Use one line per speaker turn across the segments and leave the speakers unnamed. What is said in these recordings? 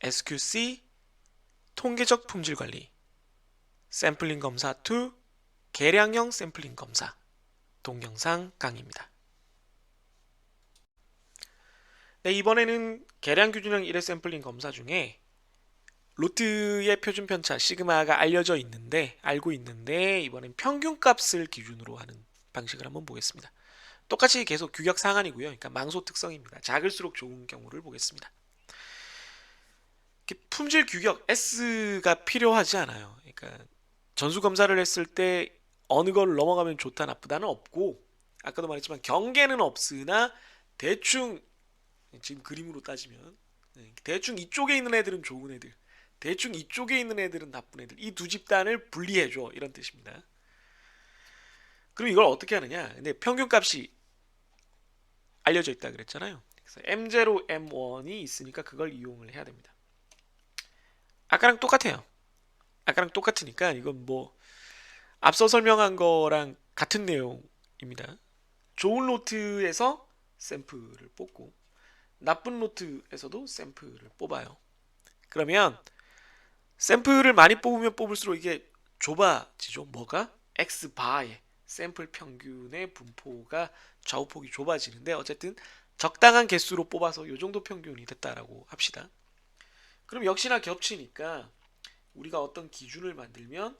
SQC 통계적 품질 관리, 샘플링 검사 2, 계량형 샘플링 검사, 동영상 강의입니다. 네, 이번에는 계량 규준형 1회 샘플링 검사 중에 로트의 표준 편차 시그마가 알고 있는데 이번엔 평균값을 기준으로 하는 방식을 한번 보겠습니다. 똑같이 계속 규격 상한이고요. 그러니까 망소 특성입니다. 작을수록 좋은 경우를 보겠습니다. 품질 규격 S가 필요하지 않아요. 그러니까 전수 검사를 했을 때 어느 걸 넘어가면 좋다 나쁘다는 없고, 아까도 말했지만 경계는 없으나 대충 지금 그림으로 따지면 대충 이쪽에 있는 애들은 좋은 애들, 대충 이쪽에 있는 애들은 나쁜 애들, 이 두 집단을 분리해줘, 이런 뜻입니다. 그럼 이걸 어떻게 하느냐? 근데 평균값이 알려져 있다 그랬잖아요. 그래서 M0, M1이 있으니까 그걸 이용을 해야 됩니다. 아까랑 똑같아요. 아까랑 똑같으니까 이건 뭐 앞서 설명한 거랑 같은 내용입니다. 좋은 노트에서 샘플을 뽑고 나쁜 노트에서도 샘플을 뽑아요. 그러면 샘플을 많이 뽑으면 뽑을수록 이게 좁아지죠. 뭐가? X바의 샘플 평균의 분포가 좌우폭이 좁아지는데, 어쨌든 적당한 개수로 뽑아서 이 정도 평균이 됐다라고 합시다. 그럼 역시나 겹치니까 우리가 어떤 기준을 만들면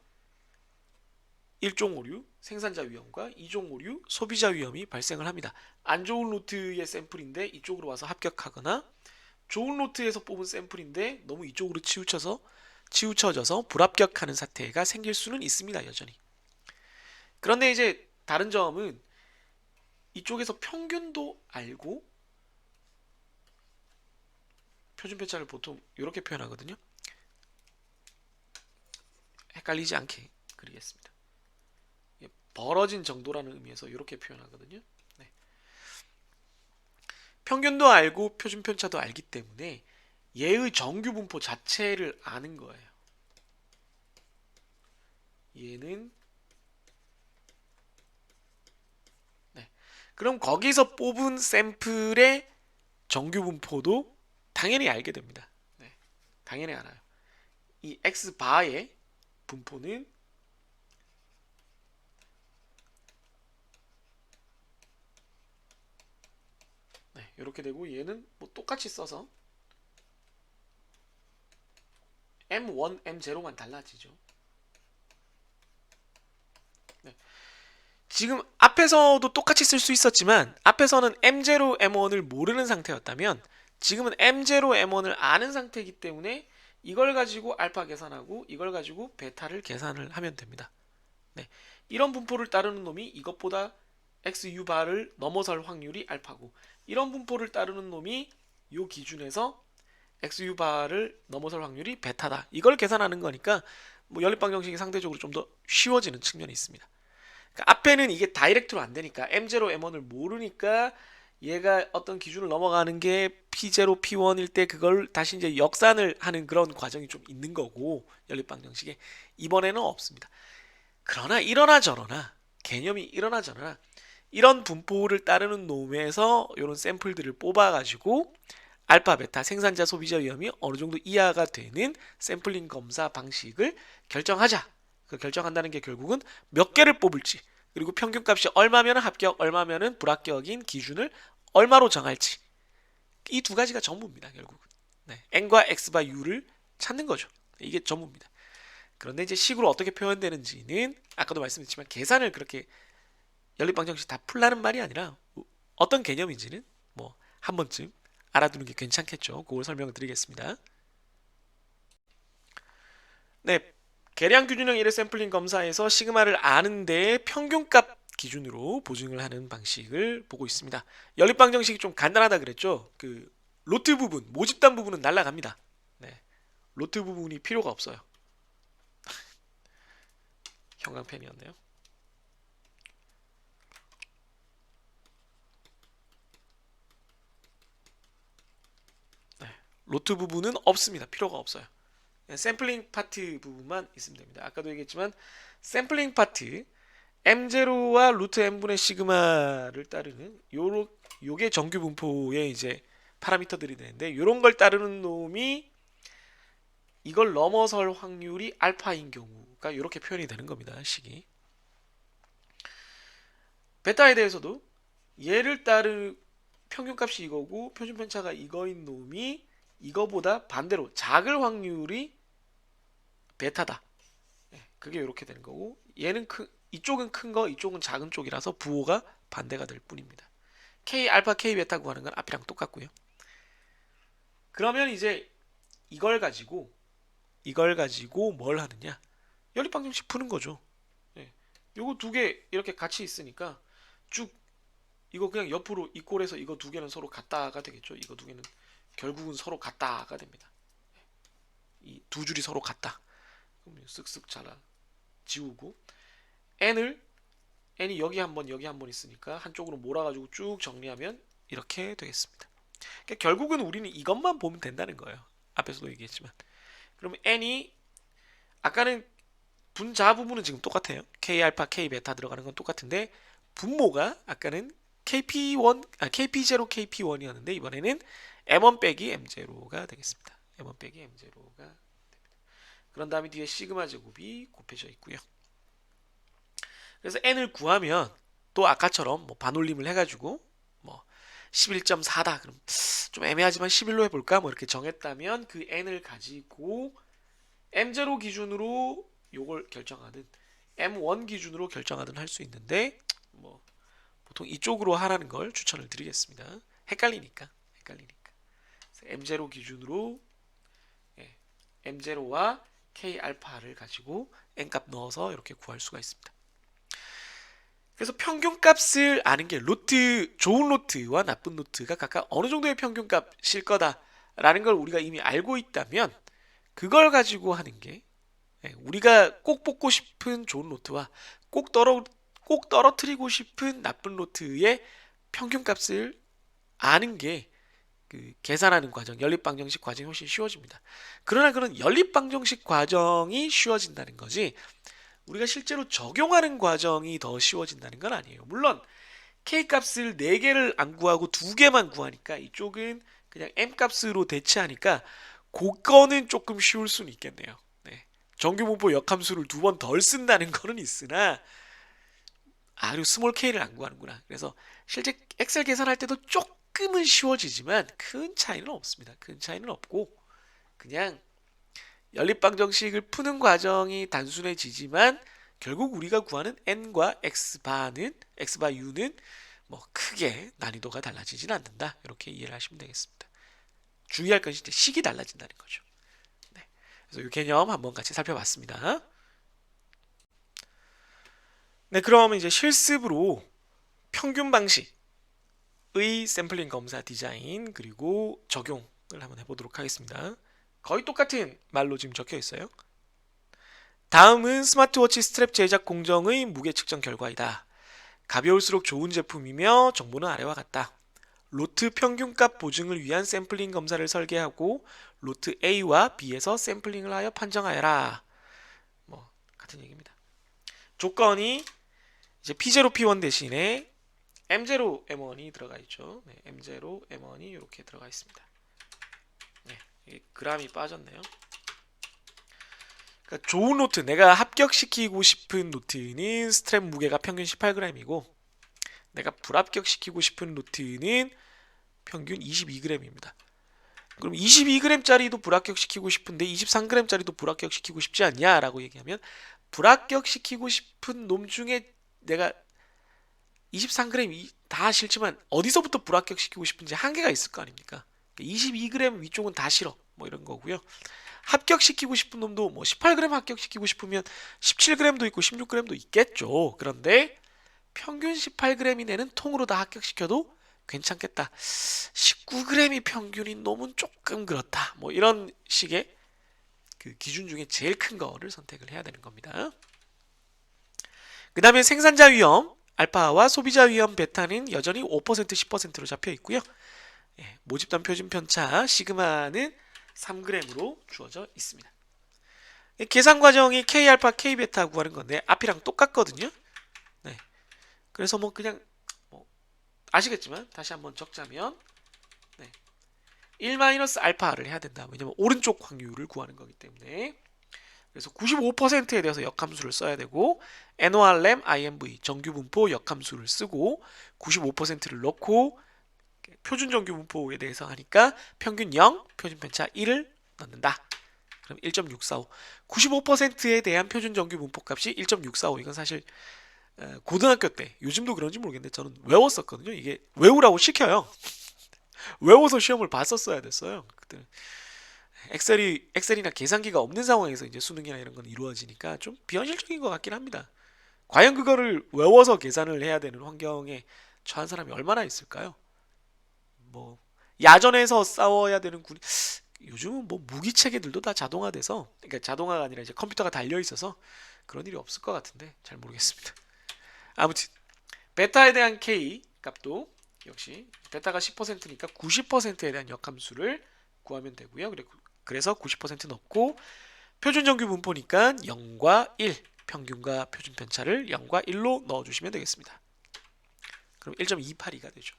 1종 오류 생산자 위험과 2종 오류 소비자 위험이 발생을 합니다. 안 좋은 로트의 샘플인데 이쪽으로 와서 합격하거나, 좋은 로트에서 뽑은 샘플인데 너무 이쪽으로 치우쳐져서 불합격하는 사태가 생길 수는 있습니다. 여전히. 그런데 이제 다른 점은 이쪽에서 평균도 알고, 표준 편차를 보통 이렇게 표현하거든요. 헷갈리지 않게 그리겠습니다. 벌어진 정도라는 의미에서 이렇게 표현하거든요. 네. 평균도 알고 표준 편차도 알기 때문에 얘의 정규 분포 자체를 아는 거예요. 얘는 네. 그럼 거기서 뽑은 샘플의 정규 분포도 당연히 알게 됩니다. 네. 당연히 알아요. 이 X바의 분포는 네, 이렇게 되고, 얘는 뭐 똑같이 써서 M1, M0만 달라지죠. 네. 지금 앞에서도 똑같이 쓸 수 있었지만 앞에서는 M0, M1을 모르는 상태였다면 지금은 M0, M1을 아는 상태이기 때문에 이걸 가지고 알파 계산하고 이걸 가지고 베타를 계산을 하면 됩니다. 네. 이런 분포를 따르는 놈이 이것보다 XU바를 넘어설 확률이 알파고, 이런 분포를 따르는 놈이 이 기준에서 XU바를 넘어설 확률이 베타다. 이걸 계산하는 거니까 뭐 연립방정식이 상대적으로 좀 더 쉬워지는 측면이 있습니다. 그러니까 앞에는 이게 다이렉트로 안 되니까 M0, M1을 모르니까 얘가 어떤 기준을 넘어가는 게 P0, P1일 때 그걸 다시 이제 역산을 하는 그런 과정이 좀 있는 거고, 연립방정식에 이번에는 없습니다. 그러나 이러나 저러나 개념이 이러나 저러나 이런 분포를 따르는 놈에서 이런 샘플들을 뽑아가지고 알파, 베타, 생산자, 소비자 위험이 어느 정도 이하가 되는 샘플링 검사 방식을 결정하자. 그 결정한다는 게 결국은 몇 개를 뽑을지, 그리고 평균값이 얼마면 합격, 얼마면 불합격인 기준을 얼마로 정할지, 이 두 가지가 전부입니다. 결국은 네, n과 x바 u를 찾는 거죠. 이게 전부입니다. 그런데 이제 식으로 어떻게 표현되는지는 아까도 말씀드렸지만 계산을 그렇게 연립방정식 다 풀라는 말이 아니라 어떤 개념인지는 뭐 한 번쯤 알아두는 게 괜찮겠죠. 그걸 설명을 드리겠습니다. 네, 계량 규준형 1회 샘플링 검사에서 시그마를 아는데 평균값 기준으로 보증을 하는 방식을 보고 있습니다. 연립방정식이 좀 간단하다 그랬죠. 그 로트 부분, 모집단 부분은 날라갑니다. 네, 로트 부분이 필요가 없어요. 형광펜이었네요. 네, 로트 부분은 없습니다. 필요가 없어요. 샘플링 파트 부분만 있으면 됩니다. 아까도 얘기했지만 샘플링 파트 M0와 루트 M분의 시그마를 따르는 요게 정규 분포의 이제 파라미터들이 되는데, 요런 걸 따르는 놈이 이걸 넘어설 확률이 알파인 경우가 이렇게 표현이 되는 겁니다. 식이. 베타에 대해서도 얘를 따른 평균값이 이거고 표준편차가 이거인 놈이 이거보다 반대로 작을 확률이 베타다. 그게 이렇게 되는 거고 얘는 이쪽은 큰 거, 이쪽은 작은 쪽이라서 부호가 반대가 될 뿐입니다. K 알파, K 베타 구하는 건 앞이랑 똑같고요. 그러면 이제 이걸 가지고 뭘 하느냐? 연립방정식 푸는 거죠. 예. 요거 두 개 이렇게 같이 있으니까 쭉 이거 그냥 옆으로 이 꼴에서 이거 두 개는 서로 같다가 되겠죠. 이거 두 개는 결국은 서로 같다가 됩니다. 이 두 줄이 서로 같다. 그럼 쓱쓱 잘라 지우고 n이 여기 한 번 있으니까 한쪽으로 몰아가지고 쭉 정리하면 이렇게 되겠습니다. 그러니까 결국은 우리는 이것만 보면 된다는 거예요. 앞에서도 얘기했지만. 그러면 n이 아까는 분자 부분은 지금 똑같아요. k 알파, k 베타 들어가는 건 똑같은데 분모가 아까는 kp1, kp0, kp1이었는데 이번에는 m1 빼기 m0가 되겠습니다. m1 빼기 m0가 됩니다. 그런 다음에 뒤에 시그마 제곱이 곱해져 있고요. 그래서 n을 구하면 또 아까처럼 뭐 반올림을 해가지고 뭐 11.4다 그럼 좀 애매하지만 11로 해볼까 뭐 이렇게 정했다면 그 n을 가지고 m0 기준으로 요걸 결정하든 m1 기준으로 결정하든 할 수 있는데 뭐 보통 이쪽으로 하라는 걸 추천을 드리겠습니다. 헷갈리니까. m0 기준으로 m0와 k 알파를 가지고 n 값 넣어서 이렇게 구할 수가 있습니다. 그래서 평균값을 아는 게 좋은 로트와 나쁜 로트가 각각 어느 정도의 평균값일 거다라는 걸 우리가 이미 알고 있다면 그걸 가지고 하는 게 우리가 꼭 뽑고 싶은 좋은 로트와 꼭 떨어뜨리고 싶은 나쁜 로트의 평균값을 아는 게 그 계산하는 과정, 연립방정식 과정이 훨씬 쉬워집니다. 그러나 그런 연립방정식 과정이 쉬워진다는 거지 우리가 실제로 적용하는 과정이 더 쉬워진다는 건 아니에요. 물론 K값을 4개를 안 구하고 2개만 구하니까 이쪽은 그냥 M값으로 대체하니까 그거는 조금 쉬울 수는 있겠네요. 네. 정규분포 역함수를 2번 덜 쓴다는 거는 있으나 그리고 스몰 K를 안 구하는구나. 그래서 실제 엑셀 계산할 때도 조금은 쉬워지지만 큰 차이는 없습니다. 큰 차이는 없고 그냥 연립방정식을 푸는 과정이 단순해지지만 결국 우리가 구하는 n과 x바 u는 뭐 크게 난이도가 달라지진 않는다. 이렇게 이해를 하시면 되겠습니다. 주의할 것이 이제 식이 달라진다는 거죠. 네. 그래서 이 개념 한번 같이 살펴봤습니다. 네, 그럼 이제 실습으로 평균 방식의 샘플링 검사 디자인 그리고 적용을 한번 해보도록 하겠습니다. 거의 똑같은 말로 지금 적혀 있어요. 다음은 스마트워치 스트랩 제작 공정의 무게 측정 결과이다. 가벼울수록 좋은 제품이며 정보는 아래와 같다. 로트 평균값 보증을 위한 샘플링 검사를 설계하고 로트 A와 B에서 샘플링을 하여 판정하여라. 뭐 같은 얘기입니다. 조건이 이제 P0, P1 대신에 M0, M1이 들어가 있죠. 네, M0, M1이 이렇게 들어가 있습니다. 네, 그람이 빠졌네요. 그러니까 좋은 노트, 내가 합격시키고 싶은 노트는 스트랩 무게가 평균 18g이고 내가 불합격시키고 싶은 노트는 평균 22g입니다. 그럼 22g짜리도 불합격시키고 싶은데 23g짜리도 불합격시키고 싶지 않냐라고 얘기하면 불합격시키고 싶은 놈 중에 내가 23g 다 싫지만 어디서부터 불합격시키고 싶은지 한계가 있을 거 아닙니까? 22g 위쪽은 다 싫어. 뭐 이런 거고요. 합격시키고 싶은 놈도 뭐 18g 합격시키고 싶으면 17g도 있고 16g도 있겠죠. 그런데 평균 18g 이내는 통으로 다 합격시켜도 괜찮겠다. 19g이 평균인 놈은 조금 그렇다. 뭐 이런 식의 그 기준 중에 제일 큰 거를 선택을 해야 되는 겁니다. 그 다음에 생산자 위험 알파와 소비자 위험 베타는 여전히 5% 10%로 잡혀 있고요. 모집단 표준 편차 시그마는 3g으로 주어져 있습니다. 계산 과정이 K알파, K베타 구하는 건데 앞이랑 똑같거든요. 네. 그래서 뭐 그냥 아시겠지만 다시 한번 적자면 1-알파를 해야 된다. 왜냐면 오른쪽 확률을 구하는 거기 때문에. 그래서 95%에 대해서 역함수를 써야 되고 NORM, IMV 정규 분포 역함수를 쓰고 95%를 넣고 표준 정규 분포에 대해서 하니까 평균 0, 표준 편차 1을 넣는다. 그럼 1.645. 95%에 대한 표준 정규 분포 값이 1.645. 이건 사실 고등학교 때, 요즘도 그런지 모르겠는데 저는 외웠었거든요. 이게 외우라고 시켜요. 외워서 시험을 봤었어야 됐어요. 그때 엑셀이나 계산기가 없는 상황에서 이제 수능이나 이런 건 이루어지니까 좀 비현실적인 것 같긴 합니다. 과연 그거를 외워서 계산을 해야 되는 환경에 처한 사람이 얼마나 있을까요? 뭐 야전에서 싸워야 되는 군 요즘은 뭐 무기 체계들도 다 자동화돼서, 그러니까 자동화가 아니라 이제 컴퓨터가 달려 있어서 그런 일이 없을 것 같은데 잘 모르겠습니다. 아무튼 베타에 대한 K 값도 역시 베타가 10%니까 90%에 대한 역함수를 구하면 되고요. 그래서 90% 넣고 표준 정규 분포니까 0과 1, 평균과 표준 편차를 0과 1로 넣어주시면 되겠습니다. 그럼 1.282가 되죠.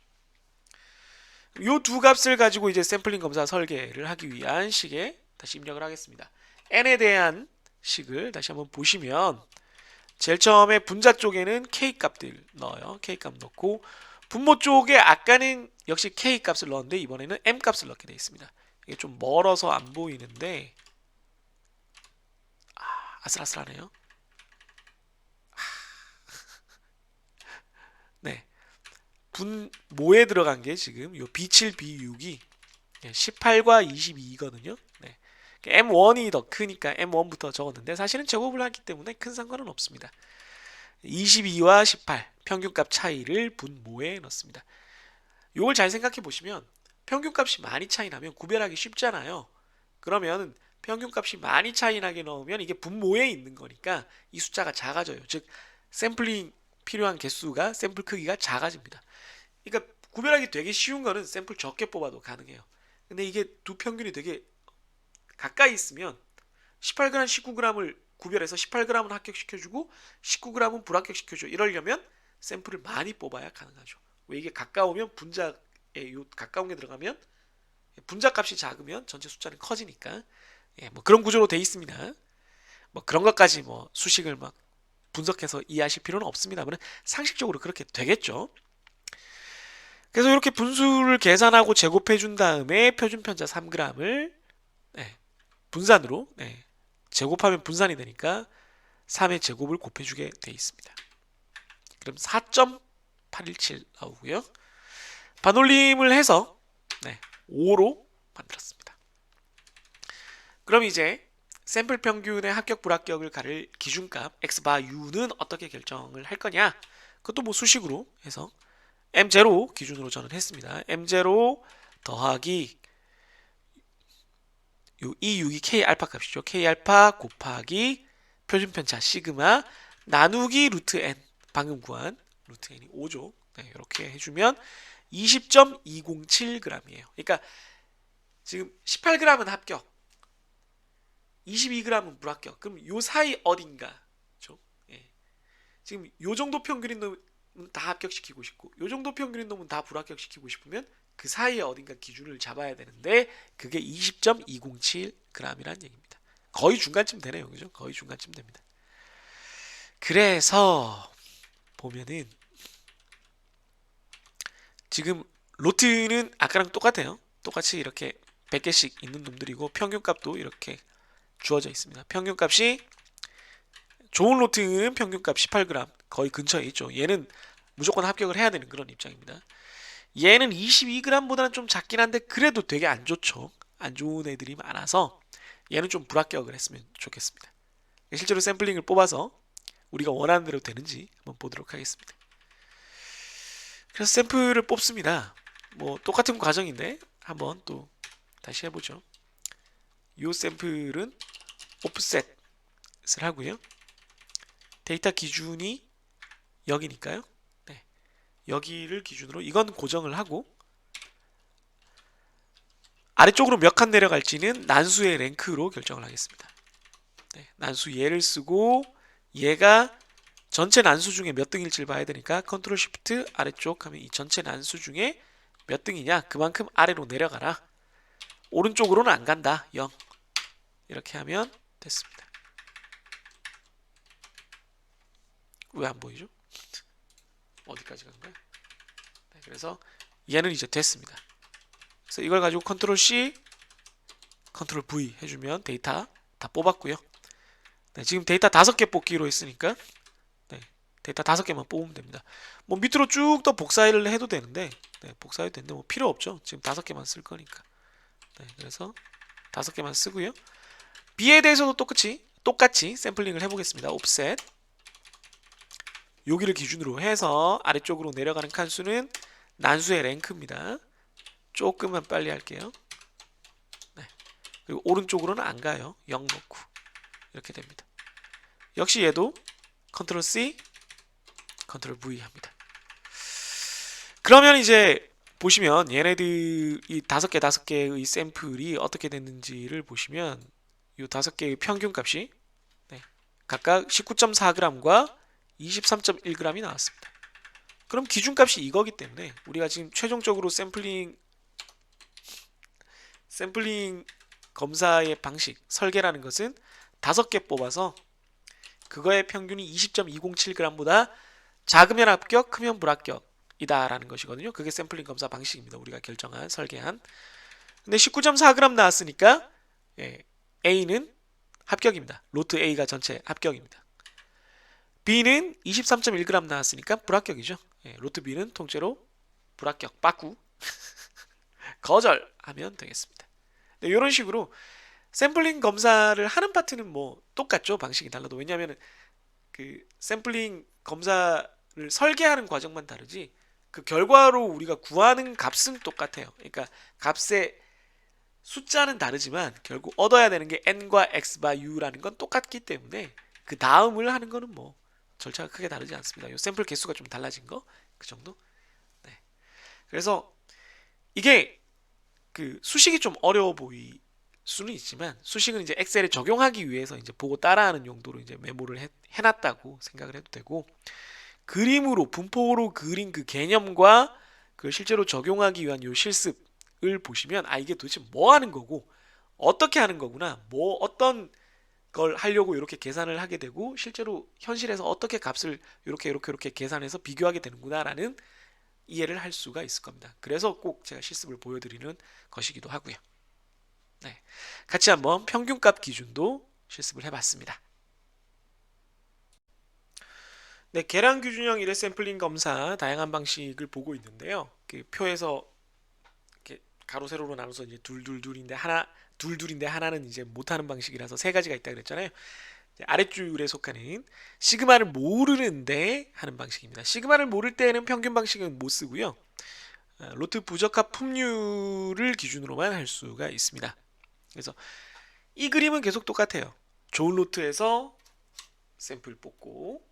이 두 값을 가지고 이제 샘플링 검사 설계를 하기 위한 식에 다시 입력을 하겠습니다. n에 대한 식을 다시 한번 보시면 제일 처음에 분자 쪽에는 k 값들 넣어요. k 값 넣고 분모 쪽에 아까는 역시 k 값을 넣었는데 이번에는 m 값을 넣게 되어 있습니다. 이게 좀 멀어서 안 보이는데 아슬아슬하네요. 네, 분모에 들어간 게 지금 요 B7, B6이 18과 22거든요. 네. M1이 더 크니까 M1부터 적었는데 사실은 제곱을 하기 때문에 큰 상관은 없습니다. 22와 18 평균값 차이를 분모에 넣습니다. 이걸 잘 생각해 보시면 평균값이 많이 차이 나면 구별하기 쉽잖아요. 그러면 평균값이 많이 차이 나게 넣으면 이게 분모에 있는 거니까 이 숫자가 작아져요. 즉 샘플링 필요한 개수가, 샘플 크기가 작아집니다. 그러니까 구별하기 되게 쉬운 거는 샘플 적게 뽑아도 가능해요. 근데 이게 두 평균이 되게 가까이 있으면 18g, 19g을 구별해서 18g은 합격시켜주고 19g은 불합격시켜줘. 이러려면 샘플을 많이 뽑아야 가능하죠. 왜 이게 가까우면 분자에 요 가까운 게 들어가면 분자 값이 작으면 전체 숫자는 커지니까 뭐 그런 구조로 돼 있습니다. 뭐 그런 것까지 뭐 수식을 막 분석해서 이해하실 필요는 없습니다만 상식적으로 그렇게 되겠죠. 그래서 이렇게 분수를 계산하고 제곱해 준 다음에 표준 편차 3g을 분산으로 제곱하면 분산이 되니까 3의 제곱을 곱해주게 되어 있습니다. 그럼 4.817 나오고요. 반올림을 해서 5로 만들었습니다. 그럼 이제 샘플 평균의 합격 불합격을 가릴 기준값 x바 u는 어떻게 결정을 할 거냐? 그것도 뭐 수식으로 해서 m0 기준으로 저는 했습니다. m0 더하기 요 E6이 K 알파 값이죠. K 알파 곱하기 표준 편차 시그마 나누기 루트 n, 방금 구한 루트 n이 5죠. 이렇게 해주면 20.207g이에요. 그러니까 지금 18g은 합격, 22g은 불합격. 그럼 요 사이 어딘가, 그렇죠? 지금 요 정도 평균인 놈은 다 합격시키고 싶고, 요 정도 평균인 놈은 다 불합격시키고 싶으면 그 사이에 어딘가 기준을 잡아야 되는데 그게 20.207g이라는 얘기입니다. 거의 중간쯤 되네요, 그죠? 거의 중간쯤 됩니다. 그래서 보면은 지금 로트는 아까랑 똑같아요. 똑같이 이렇게 100개씩 있는 놈들이고 평균값도 이렇게 주어져 있습니다. 평균값이 좋은 로트는 평균값 18g 거의 근처에 있죠. 얘는 무조건 합격을 해야 되는 그런 입장입니다. 얘는 22g보다는 좀 작긴 한데 그래도 되게 안 좋죠. 안 좋은 애들이 많아서 얘는 좀 불합격을 했으면 좋겠습니다. 실제로 샘플링을 뽑아서 우리가 원하는 대로 되는지 한번 보도록 하겠습니다. 그래서 샘플을 뽑습니다. 뭐 똑같은 과정인데 한번 또 다시 해보죠. 이 샘플은 오프셋을 하고요. 데이터 기준이 여기니까요. 여기를 기준으로 이건 고정을 하고 아래쪽으로 몇 칸 내려갈지는 난수의 랭크로 결정을 하겠습니다. 난수 얘를 쓰고 얘가 전체 난수 중에 몇 등일지를 봐야 되니까 컨트롤 시프트 아래쪽 하면 이 전체 난수 중에 몇 등이냐 그만큼 아래로 내려가라. 오른쪽으로는 안 간다. 0. 이렇게 하면 됐습니다. 왜 안 보이죠? 어디까지 간 거야? 네, 그래서 얘는 이제 됐습니다. 그래서 이걸 가지고 컨트롤 C, 컨트롤 V 해주면 데이터 다 뽑았고요. 네, 지금 데이터 5개 뽑기로 했으니까 네, 데이터 5개만 뽑으면 됩니다. 뭐 밑으로 쭉 더 복사를 해도 되는데 네, 복사해도 되는데 뭐 필요 없죠. 지금 5개만 쓸 거니까. 네, 그래서 5개만 쓰고요. B에 대해서도 똑같이 샘플링을 해보겠습니다. 옵셋 여기를 기준으로 해서 아래쪽으로 내려가는 칸수는 난수의 랭크입니다. 조금만 빨리 할게요. 네. 그리고 오른쪽으로는 안 가요. 0 넣고 이렇게 됩니다. 역시 얘도 컨트롤 C, 컨트롤 V 합니다. 그러면 이제 보시면 얘네들 이 5개의 샘플이 어떻게 됐는지를 보시면 이 5개의 평균 값이 네, 각각 19.4g과 23.1g이 나왔습니다. 그럼 기준값이 이거기 때문에 우리가 지금 최종적으로 샘플링 검사의 방식, 설계라는 것은 5개 뽑아서 그거의 평균이 20.207g보다 작으면 합격, 크면 불합격이다 라는 것이거든요. 그게 샘플링 검사 방식입니다. 우리가 결정한, 설계한. 근데 19.4g 나왔으니까 A는 합격입니다. 로트 A가 전체 합격입니다. B는 23.1g 나왔으니까 불합격이죠. 로트 B는 통째로 불합격, 빠꾸 거절하면 되겠습니다. 네, 이런 식으로 샘플링 검사를 하는 파트는 뭐 똑같죠. 방식이 달라도. 왜냐하면 그 샘플링 검사를 설계하는 과정만 다르지 그 결과로 우리가 구하는 값은 똑같아요. 그러니까 값의 숫자는 다르지만 결국 얻어야 되는 게 n과 x by u라는 건 똑같기 때문에 그 다음을 하는 거는 뭐 절차가 크게 다르지 않습니다. 요 샘플 개수가 좀 달라진 거 그 정도. 네. 그래서 이게 그 수식이 좀 어려워 보일 수는 있지만 수식은 이제 엑셀에 적용하기 위해서 이제 보고 따라하는 용도로 이제 메모를 해놨다고 생각을 해도 되고 그림으로 분포로 그린 그 개념과 그 실제로 적용하기 위한 요 실습을 보시면 아 이게 도대체 뭐 하는 거고 어떻게 하는 거구나 뭐 어떤 걸 하려고 이렇게 계산을 하게 되고 실제로 현실에서 어떻게 값을 이렇게 계산해서 비교하게 되는구나라는 이해를 할 수가 있을 겁니다. 그래서 꼭 제가 실습을 보여드리는 것이기도 하고요. 네, 같이 한번 평균값 기준도 실습을 해봤습니다. 네, 계량규준형 일회 샘플링 검사 다양한 방식을 보고 있는데요. 그 표에서 이렇게 가로 세로로 나눠서 이제 둘인데 하나는 이제 못하는 방식이라서 3가지가 있다 그랬잖아요. 아랫줄에 속하는 시그마를 모르는데 하는 방식입니다. 시그마를 모를 때는 평균 방식은 못 쓰고요. 로트 부적합 품률을 기준으로만 할 수가 있습니다. 그래서 이 그림은 계속 똑같아요. 좋은 로트에서 샘플 뽑고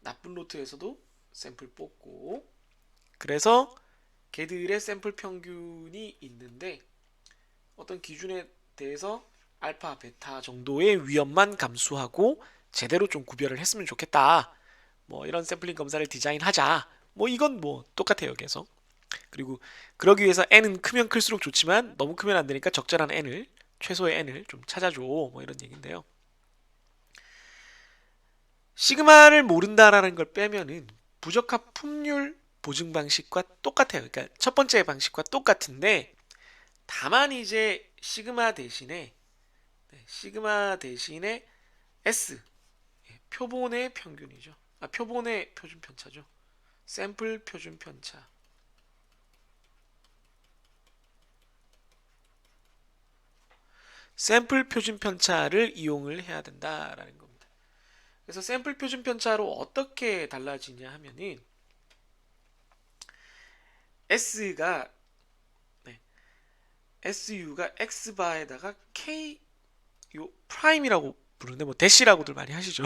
나쁜 로트에서도 샘플 뽑고 그래서 걔들의 샘플 평균이 있는데 어떤 기준에 대해서 알파, 베타 정도의 위험만 감수하고 제대로 좀 구별을 했으면 좋겠다. 뭐 이런 샘플링 검사를 디자인하자. 뭐 이건 뭐 똑같아요, 계속. 그리고 그러기 위해서 n은 크면 클수록 좋지만 너무 크면 안 되니까 적절한 n을 최소의 n을 좀 찾아줘. 뭐 이런 얘기인데요. 시그마를 모른다라는 걸 빼면은 부적합 품률 보증 방식과 똑같아요. 그러니까 첫 번째 방식과 똑같은데 다만 이제 시그마 대신에 S 표본의 평균이죠. 표본의 표준 편차죠. 샘플 표준 편차. 샘플 표준 편차를 이용을 해야 된다라는 겁니다. 그래서 샘플 표준 편차로 어떻게 달라지냐 하면은 S가 SU가 X바에다가 K 요 프라임이라고 부르는데 뭐 대시라고들 많이 하시죠.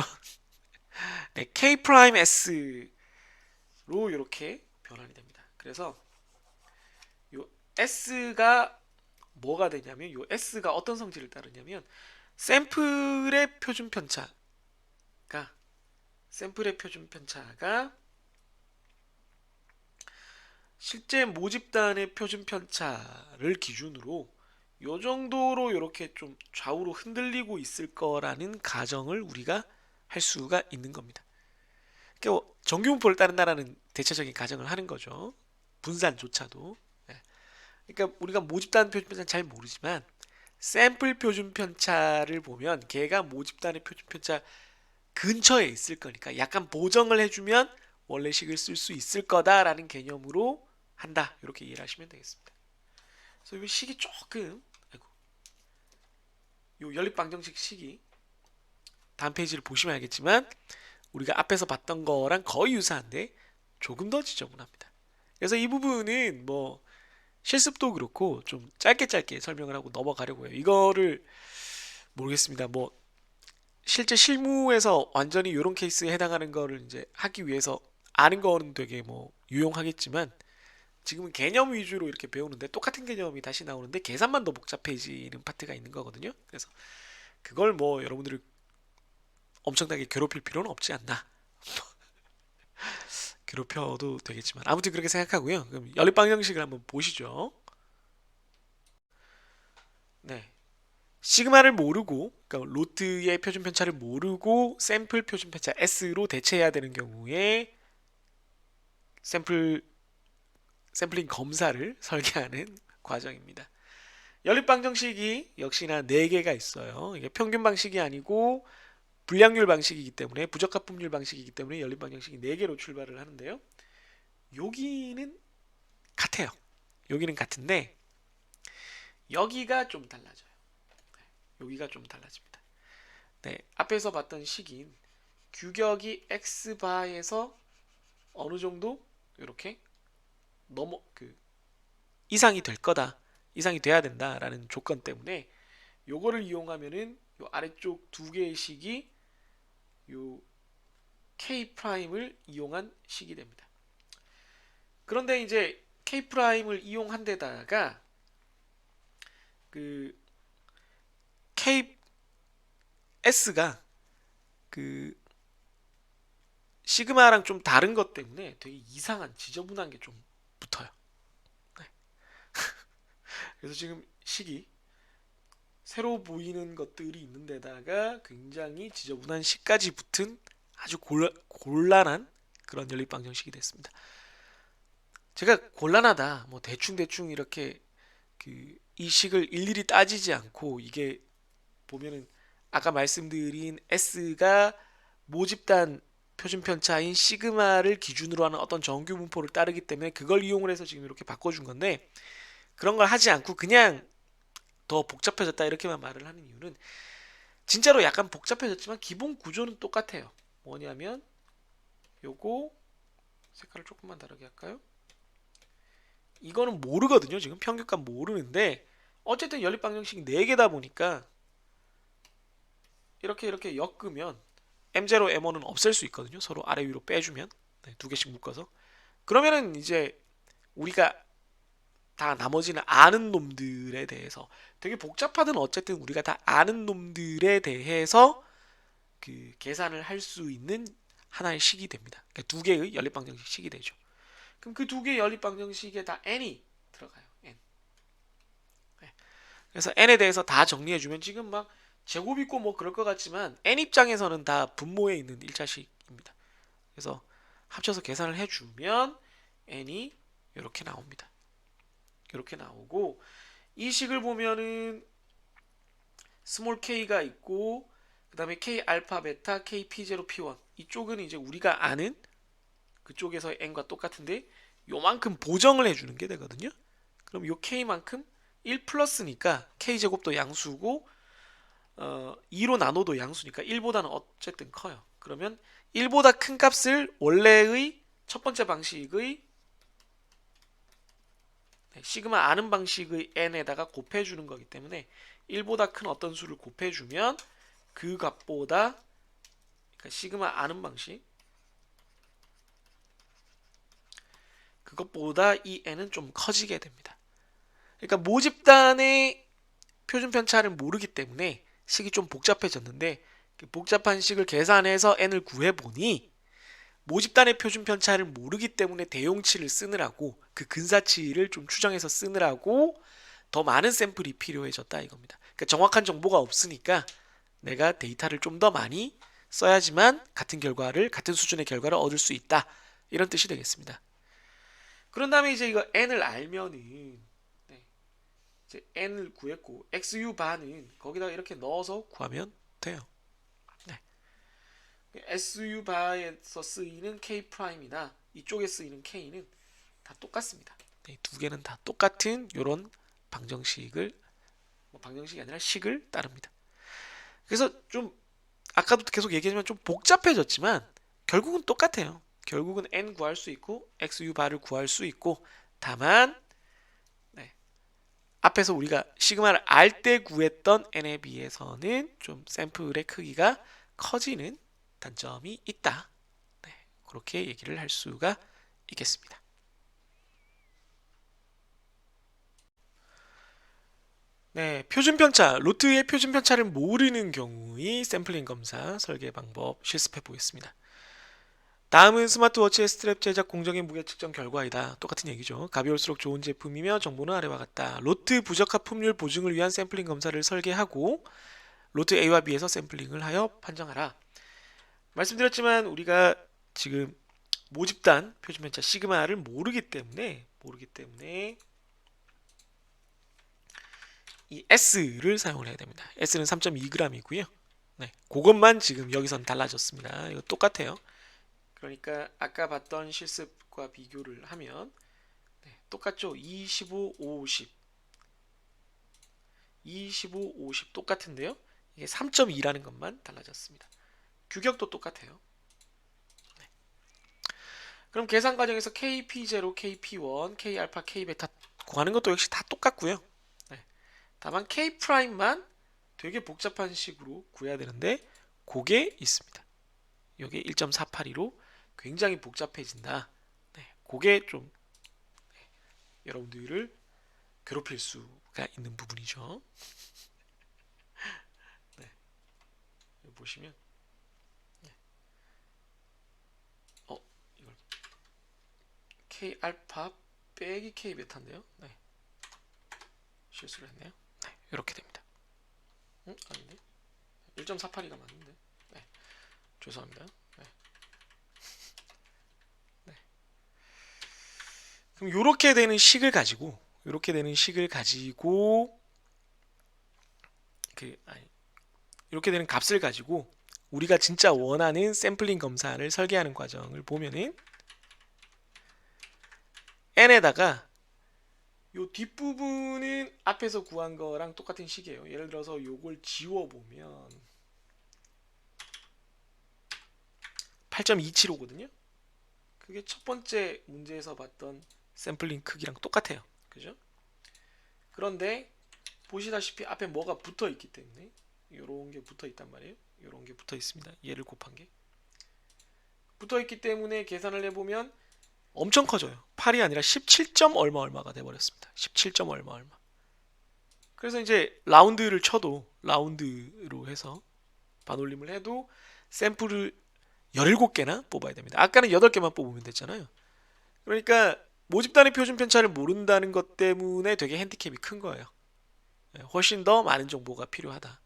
네, K 프라임 S로 이렇게 변환이 됩니다. 그래서 요 S가 뭐가 되냐면 요 S가 어떤 성질을 따르냐면 샘플의 표준 편차가 실제 모집단의 표준 편차를 기준으로 요 정도로 이렇게 좀 좌우로 흔들리고 있을 거라는 가정을 우리가 할 수가 있는 겁니다. 그러니까 정규분포를 따른다라는 대체적인 가정을 하는 거죠. 분산조차도. 예. 그러니까 우리가 모집단 표준 편차는 잘 모르지만 샘플 표준 편차를 보면 걔가 모집단의 표준 편차 근처에 있을 거니까 약간 보정을 해주면 원래식을 쓸 수 있을 거다라는 개념으로 한다. 이렇게 이해를 하시면 되겠습니다. 그래서 이 식이 조금 아이고, 요 연립방정식 식이 다음 페이지를 보시면 알겠지만 우리가 앞에서 봤던 거랑 거의 유사한데 조금 더 지저분합니다. 그래서 이 부분은 뭐 실습도 그렇고 좀 짧게 짧게 설명을 하고 넘어가려고 해요. 이거를 모르겠습니다. 뭐 실제 실무에서 완전히 이런 케이스에 해당하는 거를 이제 하기 위해서 아는 거는 되게 뭐 유용하겠지만 지금은 개념 위주로 이렇게 배우는데 똑같은 개념이 다시 나오는데 계산만 더 복잡해지는 파트가 있는 거거든요. 그래서 그걸 뭐 여러분들을 엄청나게 괴롭힐 필요는 없지 않나. 괴롭혀도 되겠지만 아무튼 그렇게 생각하고요. 그럼 연립 방정식을 한번 보시죠. 네. 시그마를 모르고 그러니까 로트의 표준 편차를 모르고 샘플 표준 편차 S로 대체해야 되는 경우에 샘플링 검사를 설계하는 과정입니다. 연립 방정식이 역시나 4개가 있어요. 이게 평균 방식이 아니고 불량률 방식이기 때문에 부적합분율 방식이기 때문에 연립 방정식이 4개로 출발을 하는데요. 여기는 같아요. 여기는 같은데 여기가 좀 달라져요. 여기가 좀 달라집니다. 네, 앞에서 봤던 식인 규격이 x바에서 어느 정도 이렇게 넘어 이상이 될 거다. 이상이 돼야 된다라는 조건 때문에 요거를 이용하면은 요 아래쪽 두 개의 식이 요 k 프라임을 이용한 식이 됩니다. 그런데 이제 k 프라임을 이용한 데다가 그 k s가 그 시그마랑 좀 다른 것 때문에 되게 이상한 지저분한 게 좀 붙어요. 네. 그래서 지금 식이 새로 보이는 것들이 있는 데다가 굉장히 지저분한 식까지 붙은 아주 곤란한 그런 연립방정식이 됐습니다. 제가 곤란하다, 뭐 대충 이렇게 이 식을 일일이 따지지 않고 이게 보면은 아까 말씀드린 S가 모집단 표준 편차인 시그마를 기준으로 하는 어떤 정규 분포를 따르기 때문에 그걸 이용을 해서 지금 이렇게 바꿔준 건데 그런 걸 하지 않고 그냥 더 복잡해졌다 이렇게만 말을 하는 이유는 진짜로 약간 복잡해졌지만 기본 구조는 똑같아요. 뭐냐면 요거 색깔을 조금만 다르게 할까요? 이거는 모르거든요. 지금 평균값 모르는데 어쨌든 연립 방정식이 4개다 보니까 이렇게 엮으면 M0, M1은 없앨 수 있거든요. 서로 아래 위로 빼주면 네, 2개씩 묶어서 그러면은 이제 우리가 다 나머지는 아는 놈들에 대해서 되게 복잡하든 어쨌든 우리가 다 아는 놈들에 대해서 계산을 할 수 있는 하나의 식이 됩니다. 그러니까 2개의 연립 방정식 식이 되죠. 그럼 그 2개의 연립 방정식에 다 n이 들어가요. n. 네. 그래서 n에 대해서 다 정리해주면 지금 막 제곱 있고 뭐 그럴 것 같지만 n 입장에서는 다 분모에 있는 1차식입니다. 그래서 합쳐서 계산을 해주면 n이 이렇게 나옵니다. 이렇게 나오고 이 식을 보면은 스몰 k가 있고 그 다음에 k 알파 베타 k p0 p1 이쪽은 이제 우리가 아는 그쪽에서 n과 똑같은데 요만큼 보정을 해주는 게 되거든요. 그럼 요 k만큼 1 플러스니까 k제곱도 양수고 2로 나눠도 양수니까 1보다는 어쨌든 커요. 그러면 1보다 큰 값을 원래의 첫 번째 방식의 시그마 아는 방식의 n에다가 곱해주는 거기 때문에 1보다 큰 어떤 수를 곱해주면 그 값보다 그러니까 시그마 아는 방식 그것보다 이 n은 좀 커지게 됩니다. 그러니까 모집단의 표준 편차를 모르기 때문에 식이 좀 복잡해졌는데 그 복잡한 식을 계산해서 n을 구해보니 모집단의 표준 편차를 모르기 때문에 대용치를 쓰느라고 그 근사치를 좀 추정해서 쓰느라고 더 많은 샘플이 필요해졌다 이겁니다. 그러니까 정확한 정보가 없으니까 내가 데이터를 좀 더 많이 써야지만 같은 수준의 결과를 얻을 수 있다. 이런 뜻이 되겠습니다. 그런 다음에 이제 이거 n을 알면은 네, 이제 n을 구했고 xu 바는 거기다가 이렇게 넣어서 구하면 돼요. 네. SU 바에서 쓰이는 K 프라임이나 이쪽에 쓰이는 K는 다 똑같습니다. 네, 두 개는 다 똑같은 이런 방정식을 방정식이 아니라 식을 따릅니다. 그래서 좀 아까도 계속 얘기했지만 좀 복잡해졌지만 결국은 똑같아요. 결국은 n 구할 수 있고 xu 바를 구할 수 있고 다만 네, 앞에서 우리가 시그마를 알 때 구했던 n에 비해서는 좀 샘플의 크기가 커지는 단점이 있다. 네, 그렇게 얘기를 할 수가 있겠습니다. 네, 표준 편차, 로트의 표준 편차를 모르는 경우의 샘플링 검사 설계 방법 실습해 보겠습니다. 다음은 스마트워치의 스트랩 제작 공정의 무게 측정 결과이다. 똑같은 얘기죠. 가벼울수록 좋은 제품이며 정보는 아래와 같다. 로트 부적합 품률 보증을 위한 샘플링 검사를 설계하고 로트 A와 B에서 샘플링을 하여 판정하라. 말씀드렸지만 우리가 지금 모집단 표준 편차 시그마를 모르기 때문에 이 S를 사용을 해야 됩니다. S는 3.2g이고요. 네, 그것만 지금 여기선 달라졌습니다. 이거 똑같아요. 그러니까 아까 봤던 실습과 비교를 하면 네, 똑같죠. 25, 50 25, 50 똑같은데요. 이게 3.2라는 것만 달라졌습니다. 규격도 똑같아요. 네. 그럼 계산 과정에서 KP0, KP1, K알파, K베타 구하는 것도 역시 다 똑같고요. 네. 다만 K'만 되게 복잡한 식으로 구해야 되는데 그게 있습니다. 이게 1.482로 굉장히 복잡해진다. 네. 그게 좀 네. 여러분들을 괴롭힐 수가 있는 부분이죠. 네. 여기 보시면 이걸 K 알파 빼기 K 베타인데요. 네. 실수를 했네요. 네. 이렇게 됩니다. 아닌데? 1.482가 맞는데. 네. 죄송합니다. 네. 네. 그럼 이렇게 되는 식을 가지고 이렇게 되는 값을 가지고 우리가 진짜 원하는 샘플링 검사를 설계하는 과정을 보면은 n에다가 요 뒷부분은 앞에서 구한 거랑 똑같은 식이에요. 예를 들어서 요걸 지워보면 8.275거든요. 그게 첫 번째 문제에서 봤던 샘플링 크기랑 똑같아요. 그죠? 그런데 보시다시피 앞에 뭐가 붙어 있기 때문에 요런 게 붙어 있단 말이에요. 요런 게 붙어 있습니다. 얘를 곱한 게 붙어 있기 때문에 계산을 해보면 엄청 커져요. 8이 아니라 17점 얼마가 돼버렸습니다. 17점 얼마. 그래서 이제 라운드를 쳐도 라운드로 해서 반올림을 해도 샘플을 17개나 뽑아야 됩니다. 아까는 8개만 뽑으면 됐잖아요. 그러니까 모집단의 표준 편차를 모른다는 것 때문에 되게 핸디캡이 큰 거예요. 훨씬 더 많은 정보가 필요하다.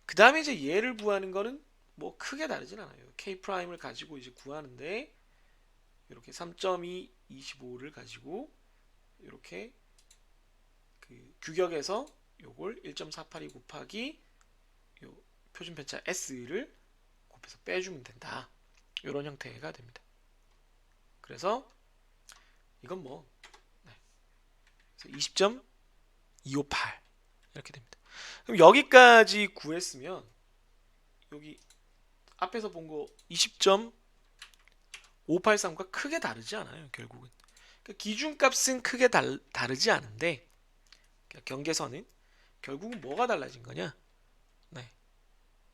그 다음에 이제 얘를 구하는 거는 뭐 크게 다르진 않아요. K 프라임을 가지고 이제 구하는데 이렇게 3.2, 25를 가지고 이렇게 그 규격에서 요걸 1.482 곱하기 요 표준 편차 S를 곱해서 빼주면 된다. 이런 형태가 됩니다. 그래서 이건 뭐 20.258 이렇게 됩니다. 그럼 여기까지 구했으면 여기 앞에서 본 거 20.583과 크게 다르지 않아요. 결국은 그러니까 기준값은 크게 다르지 않은데 경계선은 결국은 뭐가 달라진 거냐? 네.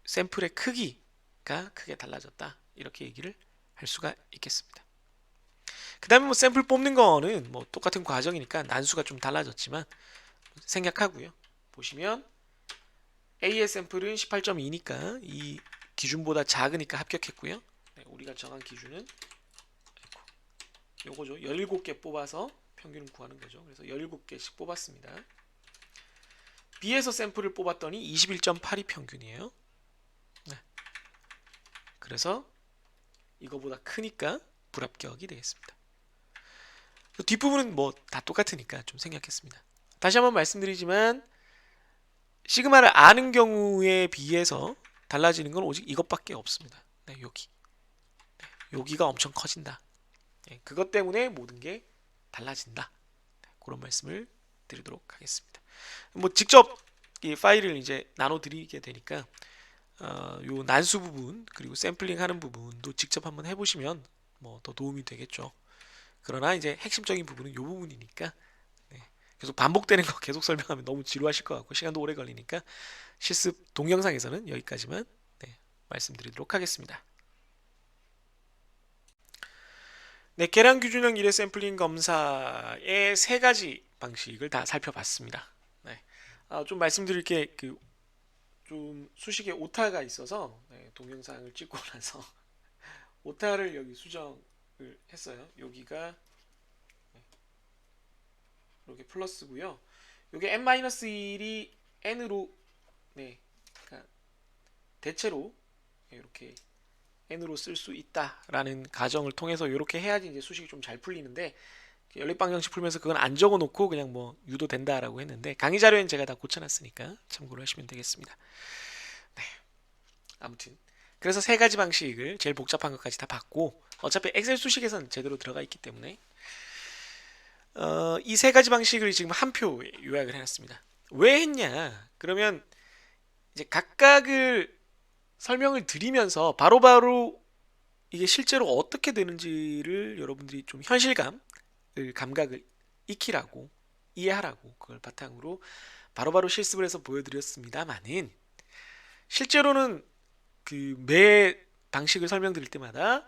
샘플의 크기가 크게 달라졌다. 이렇게 얘기를 할 수가 있겠습니다. 그 다음에 뭐 샘플 뽑는 거는 뭐 똑같은 과정이니까 난수가 좀 달라졌지만 생략하고요. 보시면 A의 샘플은 18.2니까 이 기준보다 작으니까 합격했고요. 네, 우리가 정한 기준은 요거죠. 17개 뽑아서 평균을 구하는 거죠. 그래서 17개씩 뽑았습니다. B에서 샘플을 뽑았더니 21.82 평균이에요. 네. 그래서 이거보다 크니까 불합격이 되겠습니다. 뒷부분은 뭐 다 똑같으니까 좀 생략했습니다. 다시 한번 말씀드리지만 시그마를 아는 경우에 비해서 달라지는 건 오직 이것밖에 없습니다. 네, 여기. 네, 여기가 엄청 커진다. 네, 그것 때문에 모든 게 달라진다. 네, 그런 말씀을 드리도록 하겠습니다. 뭐 직접 이 파일을 이제 나눠 드리게 되니까 요 난수 부분 그리고 샘플링 하는 부분도 직접 한번 해보시면 뭐 더 도움이 되겠죠. 그러나 이제 핵심적인 부분은 이 부분이니까 네, 계속 반복되는 거 계속 설명하면 너무 지루하실 것 같고 시간도 오래 걸리니까 실습 동영상에서는 여기까지만 네, 말씀드리도록 하겠습니다. 네, 계량 규준형 일회 샘플링 검사의 세 가지 방식을 다 살펴봤습니다. 네, 좀 말씀드릴 게 좀 수식에 오타가 있어서 네, 동영상을 찍고 나서 오타를 여기 수정을 했어요. 여기가 이렇게 플러스고요. 여기 n-1이 n으로 네, 그러니까 대체로 이렇게 n으로 쓸 수 있다라는 가정을 통해서 이렇게 해야지 이제 수식이 좀 잘 풀리는데 연립방정식 풀면서 그건 안 적어놓고 그냥 뭐 유도된다라고 했는데 강의 자료엔 제가 다 고쳐놨으니까 참고를 하시면 되겠습니다. 네, 아무튼 그래서 세 가지 방식을 제일 복잡한 것까지 다 봤고 어차피 엑셀 수식에선 제대로 들어가 있기 때문에 이 세 가지 방식을 지금 한 표에 요약을 해놨습니다. 왜 했냐? 그러면 이제 각각을 설명을 드리면서 바로바로 이게 실제로 어떻게 되는지를 여러분들이 좀 현실감을 감각을 익히라고 이해하라고 그걸 바탕으로 바로바로 실습을 해서 보여드렸습니다만은 실제로는 그 매 방식을 설명드릴 때마다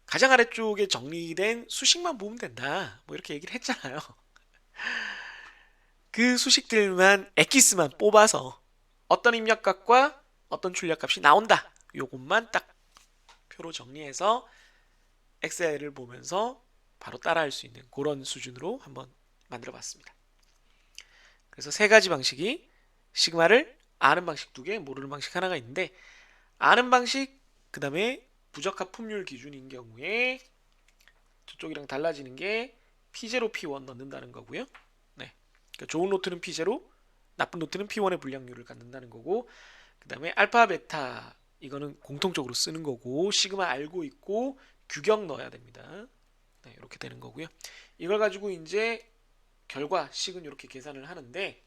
가장 아래쪽에 정리된 수식만 보면 된다 뭐 이렇게 얘기를 했잖아요. 그 수식들만 엑기스만 뽑아서 어떤 입력값과 어떤 출력값이 나온다 요것만 딱 표로 정리해서 엑셀을 보면서 바로 따라할 수 있는 그런 수준으로 한번 만들어 봤습니다. 그래서 세 가지 방식이 시그마를 아는 방식 2개, 모르는 방식 하나가 있는데 아는 방식 그 다음에 부적합 품률 기준인 경우에 저쪽이랑 달라지는 게 P0, P1 넣는다는 거고요. 네, 그러니까 좋은 노트는 P0, 나쁜 노트는 P1의 불량률을 갖는다는 거고 그 다음에 알파, 베타 이거는 공통적으로 쓰는 거고 시그마 알고 있고 규격 넣어야 됩니다. 네, 이렇게 되는 거고요. 이걸 가지고 이제 결과 식은 이렇게 계산을 하는데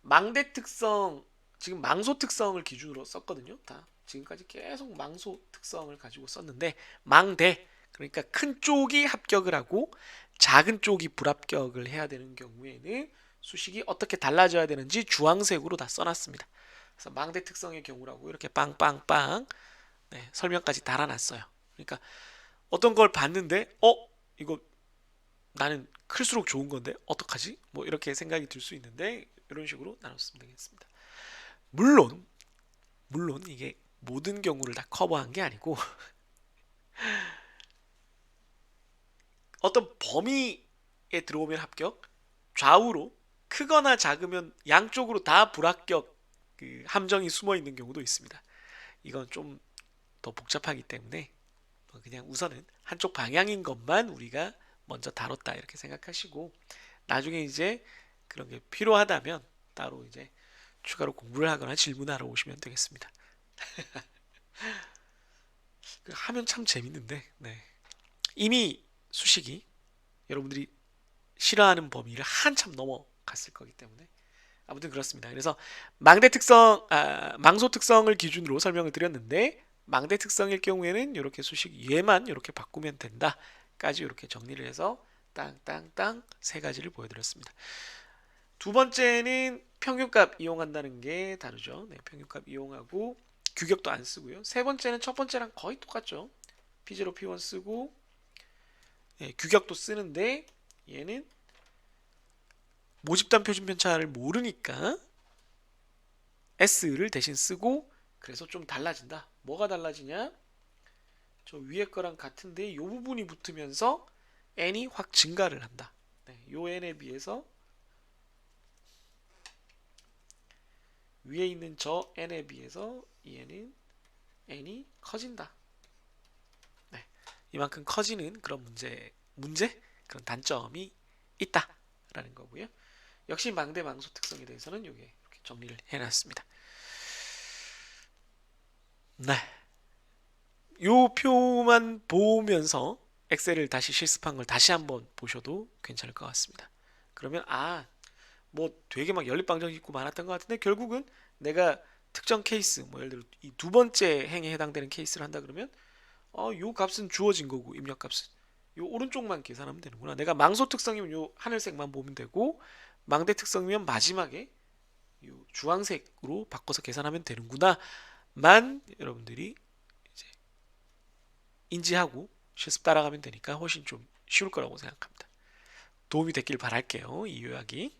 망대 특성 지금 망소 특성을 기준으로 썼거든요. 다 지금까지 계속 망소 특성을 가지고 썼는데 망대 그러니까 큰 쪽이 합격을 하고 작은 쪽이 불합격을 해야 되는 경우에는 수식이 어떻게 달라져야 되는지 주황색으로 다 써놨습니다. 그래서 망대 특성의 경우라고 이렇게 빵빵빵 네, 설명까지 달아놨어요. 그러니까 어떤 걸 봤는데 이거 나는 클수록 좋은 건데 어떡하지? 뭐 이렇게 생각이 들 수 있는데 이런 식으로 나눴으면 되겠습니다. 물론 이게 모든 경우를 다 커버한 게 아니고 어떤 범위에 들어오면 합격, 좌우로 크거나 작으면 양쪽으로 다 불합격 그 함정이 숨어 있는 경우도 있습니다. 이건 좀 더 복잡하기 때문에 그냥 우선은 한쪽 방향인 것만 우리가 먼저 다뤘다 이렇게 생각하시고 나중에 이제 그런 게 필요하다면 따로 이제 추가로 공부를 하거나 질문하러 오시면 되겠습니다. 하면 참 재밌는데 네. 이미 수식이 여러분들이 싫어하는 범위를 한참 넘어갔을 거기 때문에 아무튼 그렇습니다. 그래서 망소 특성을 기준으로 설명을 드렸는데 망대 특성일 경우에는 이렇게 수식 얘만 이렇게 바꾸면 된다까지 이렇게 정리를 해서 땅땅땅 세 가지를 보여드렸습니다. 두 번째는 평균값 이용한다는 게 다르죠. 네, 평균값 이용하고 규격도 안 쓰고요. 세 번째는 첫 번째랑 거의 똑같죠. P0, P1 쓰고 네, 규격도 쓰는데 얘는 모집단 표준 편차를 모르니까 S를 대신 쓰고 그래서 좀 달라진다. 뭐가 달라지냐? 저 위에 거랑 같은데 이 부분이 붙으면서 n이 확 증가를 한다. 네, 요 n에 비해서 위에 있는 저 n에 비해서 이 n이 커진다. 네, 이만큼 커지는 그런 문제 그런 단점이 있다라는 거고요. 역시 망대 망소 특성에 대해서는 요게 이렇게 정리를 해놨습니다. 네, 요 표만 보면서 엑셀을 다시 실습한 걸 다시 한번 보셔도 괜찮을 것 같습니다. 그러면 뭐 되게 막 연립방정 있고 많았던 것 같은데 결국은 내가 특정 케이스, 뭐 예를 들어 이 두 번째 행에 해당되는 케이스를 한다 그러면 요 값은 주어진 거고 입력 값은 요 오른쪽만 계산하면 되는구나. 내가 망소 특성이면 요 하늘색만 보면 되고 망대 특성이면 마지막에 요 주황색으로 바꿔서 계산하면 되는구나만 여러분들이 이제 인지하고 실습 따라가면 되니까 훨씬 좀 쉬울 거라고 생각합니다. 도움이 됐길 바랄게요. 이 요약이.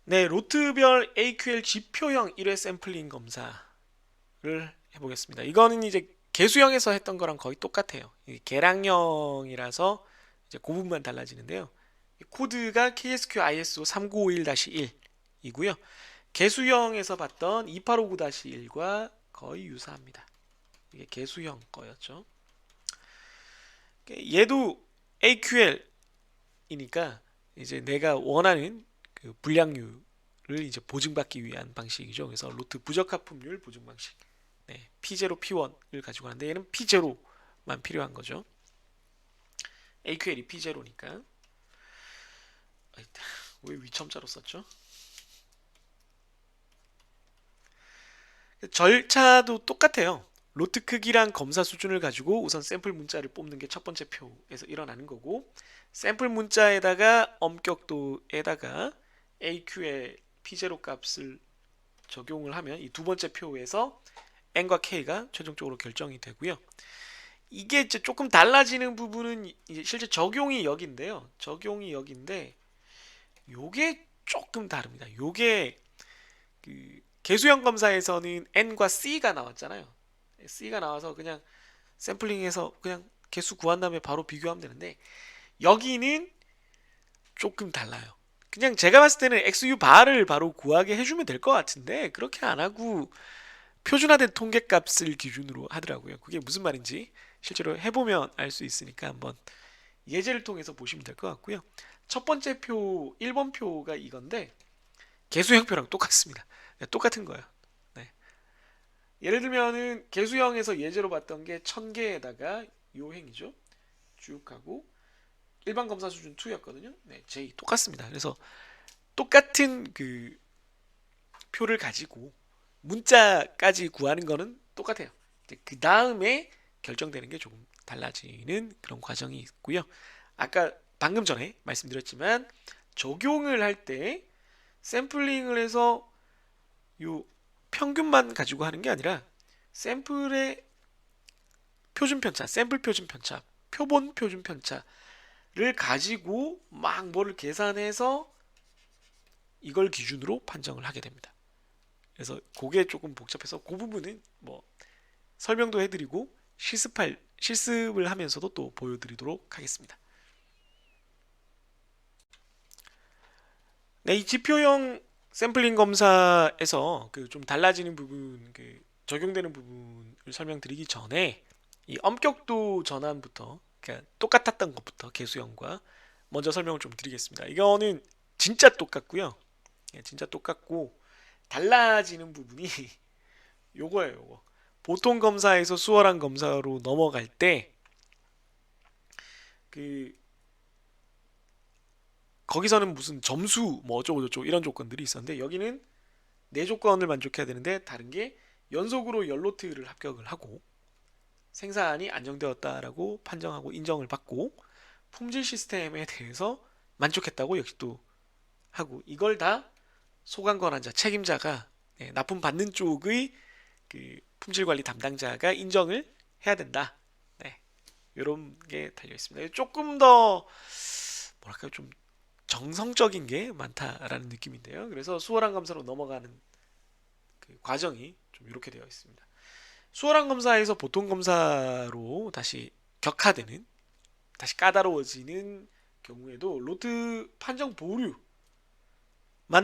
네, 로트별 AQL 지표형 1회 샘플링 검사를 해보겠습니다. 이거는 이제 개수형에서 했던 거랑 거의 똑같아요. 계량형이라서 이제 그 부분만 달라지는데요. 코드가 KSQ ISO 3951-1이고요. 개수형에서 봤던 2859-1과 거의 유사합니다. 이게 개수형 거였죠. 얘도 AQL이니까 이제 내가 원하는 그 불량률을 이제 보증받기 위한 방식이죠. 그래서 로트 부적합품률 보증 방식. 네, P0, P1을 가지고 하는데 얘는 P0만 필요한 거죠. AQL이 P0니까. 왜 위첨자로 썼죠? 절차도 똑같아요. 로트 크기랑 검사 수준을 가지고 우선 샘플 문자를 뽑는 게 첫 번째 표에서 일어나는 거고 샘플 문자에다가 엄격도에다가 AQ의 P0 값을 적용을 하면 이 두 번째 표에서 N과 K가 최종적으로 결정이 되고요. 이게 이제 조금 달라지는 부분은 이제 실제 적용이 여기인데요. 적용이 여기인데 요게 조금 다릅니다. 요게 그 개수형 검사에서는 N과 C가 나왔잖아요. C가 나와서 그냥 샘플링해서 그냥 개수 구한 다음에 바로 비교하면 되는데 여기는 조금 달라요. 그냥 제가 봤을 때는 XU 바를 바로 구하게 해주면 될 것 같은데 그렇게 안 하고 표준화된 통계값을 기준으로 하더라고요. 그게 무슨 말인지 실제로 해보면 알 수 있으니까 한번 예제를 통해서 보시면 될 것 같고요. 첫 번째 표 1번 표가 이건데 개수형표랑 똑같습니다. 똑같은 거예요. 네. 예를 들면은 개수형에서 예제로 봤던 게 1000개에다가 요 행이죠. 쭉 하고 일반 검사 수준 2였거든요. 네, J 똑같습니다. 그래서 똑같은 그 표를 가지고 문자까지 구하는 거는 똑같아요. 그 다음에 결정되는 게 조금 달라지는 그런 과정이 있고요. 아까 방금 전에 말씀드렸지만 적용을 할 때 샘플링을 해서 요 평균만 가지고 하는 게 아니라 샘플의 표준 편차, 샘플 표준 편차, 표본 표준 편차를 가지고 막 뭐를 계산해서 이걸 기준으로 판정을 하게 됩니다. 그래서 그게 조금 복잡해서 그 부분은 뭐 설명도 해드리고 실습을 하면서도 또 보여드리도록 하겠습니다. 네, 이 지표형 샘플링 검사에서 그 좀 달라지는 부분, 그 적용되는 부분을 설명드리기 전에 이 엄격도 전환부터, 그러니까 똑같았던 것부터 개수형과 먼저 설명을 좀 드리겠습니다. 이거는 진짜 똑같고요. 진짜 똑같고 달라지는 부분이 요거예요. 요거. 보통 검사에서 수월한 검사로 넘어갈 때 그 거기서는 무슨 점수 뭐 어쩌고 저쩌고 이런 조건들이 있었는데 여기는 네 조건을 만족해야 되는데 다른 게 연속으로 연로트를 합격을 하고 생산이 안정되었다라고 판정하고 인정을 받고 품질 시스템에 대해서 만족했다고 역시 또 하고 이걸 다 소관 권한자 책임자가 납품 받는 쪽의 그 품질 관리 담당자가 인정을 해야 된다. 네, 이런 게 달려 있습니다. 조금 더 뭐랄까요 좀 정성적인 게 많다라는 느낌인데요. 그래서 수월한 검사로 넘어가는 그 과정이 좀 이렇게 되어 있습니다. 수월한 검사에서 보통 검사로 다시 격화되는, 다시 까다로워지는 경우에도 로트 판정 보류만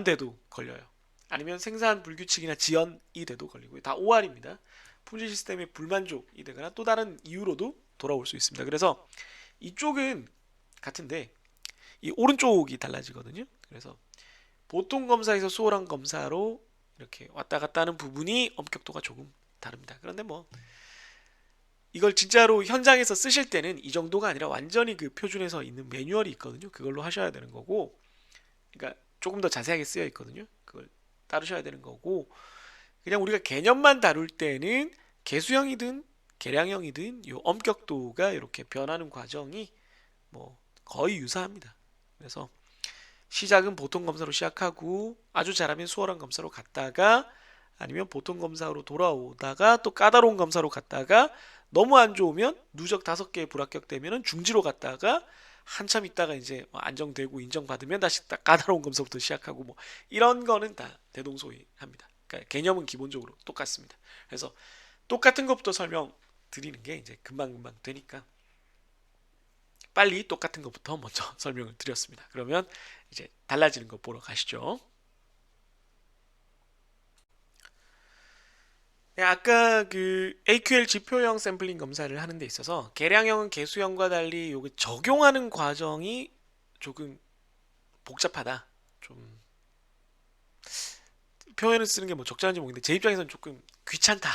돼도 걸려요. 아니면 생산 불규칙이나 지연이 돼도 걸리고요. 다 OR입니다. 품질 시스템의 불만족이 되거나 또 다른 이유로도 돌아올 수 있습니다. 그래서 이쪽은 같은데 이 오른쪽이 달라지거든요. 그래서 보통 검사에서 수월한 검사로 이렇게 왔다 갔다 하는 부분이 엄격도가 조금 다릅니다. 그런데 뭐 이걸 진짜로 현장에서 쓰실 때는 이 정도가 아니라 완전히 그 표준에서 있는 매뉴얼이 있거든요. 그걸로 하셔야 되는 거고, 그러니까 조금 더 자세하게 쓰여 있거든요. 그걸 따르셔야 되는 거고, 그냥 우리가 개념만 다룰 때는 개수형이든 계량형이든 요 엄격도가 이렇게 변하는 과정이 뭐 거의 유사합니다. 그래서 시작은 보통 검사로 시작하고 아주 잘하면 수월한 검사로 갔다가 아니면 보통 검사로 돌아오다가 또 까다로운 검사로 갔다가 너무 안 좋으면 누적 5개의 불합격되면은 중지로 갔다가 한참 있다가 이제 뭐 안정되고 인정받으면 다시 딱 까다로운 검사부터 시작하고 뭐 이런 거는 다 대동소이합니다. 그러니까 개념은 기본적으로 똑같습니다. 그래서 똑같은 것부터 설명드리는 게 이제 금방금방 되니까 빨리 똑같은 것부터 먼저 설명을 드렸습니다. 그러면 이제 달라지는 거 보러 가시죠. 네, 아까 그 AQL 지표형 샘플링 검사를 하는 데 있어서 계량형은 개수형과 달리 요게 적용하는 과정이 조금 복잡하다. 좀 표현을 쓰는 게 뭐 적절한지 모르겠는데 제 입장에서는 조금 귀찮다.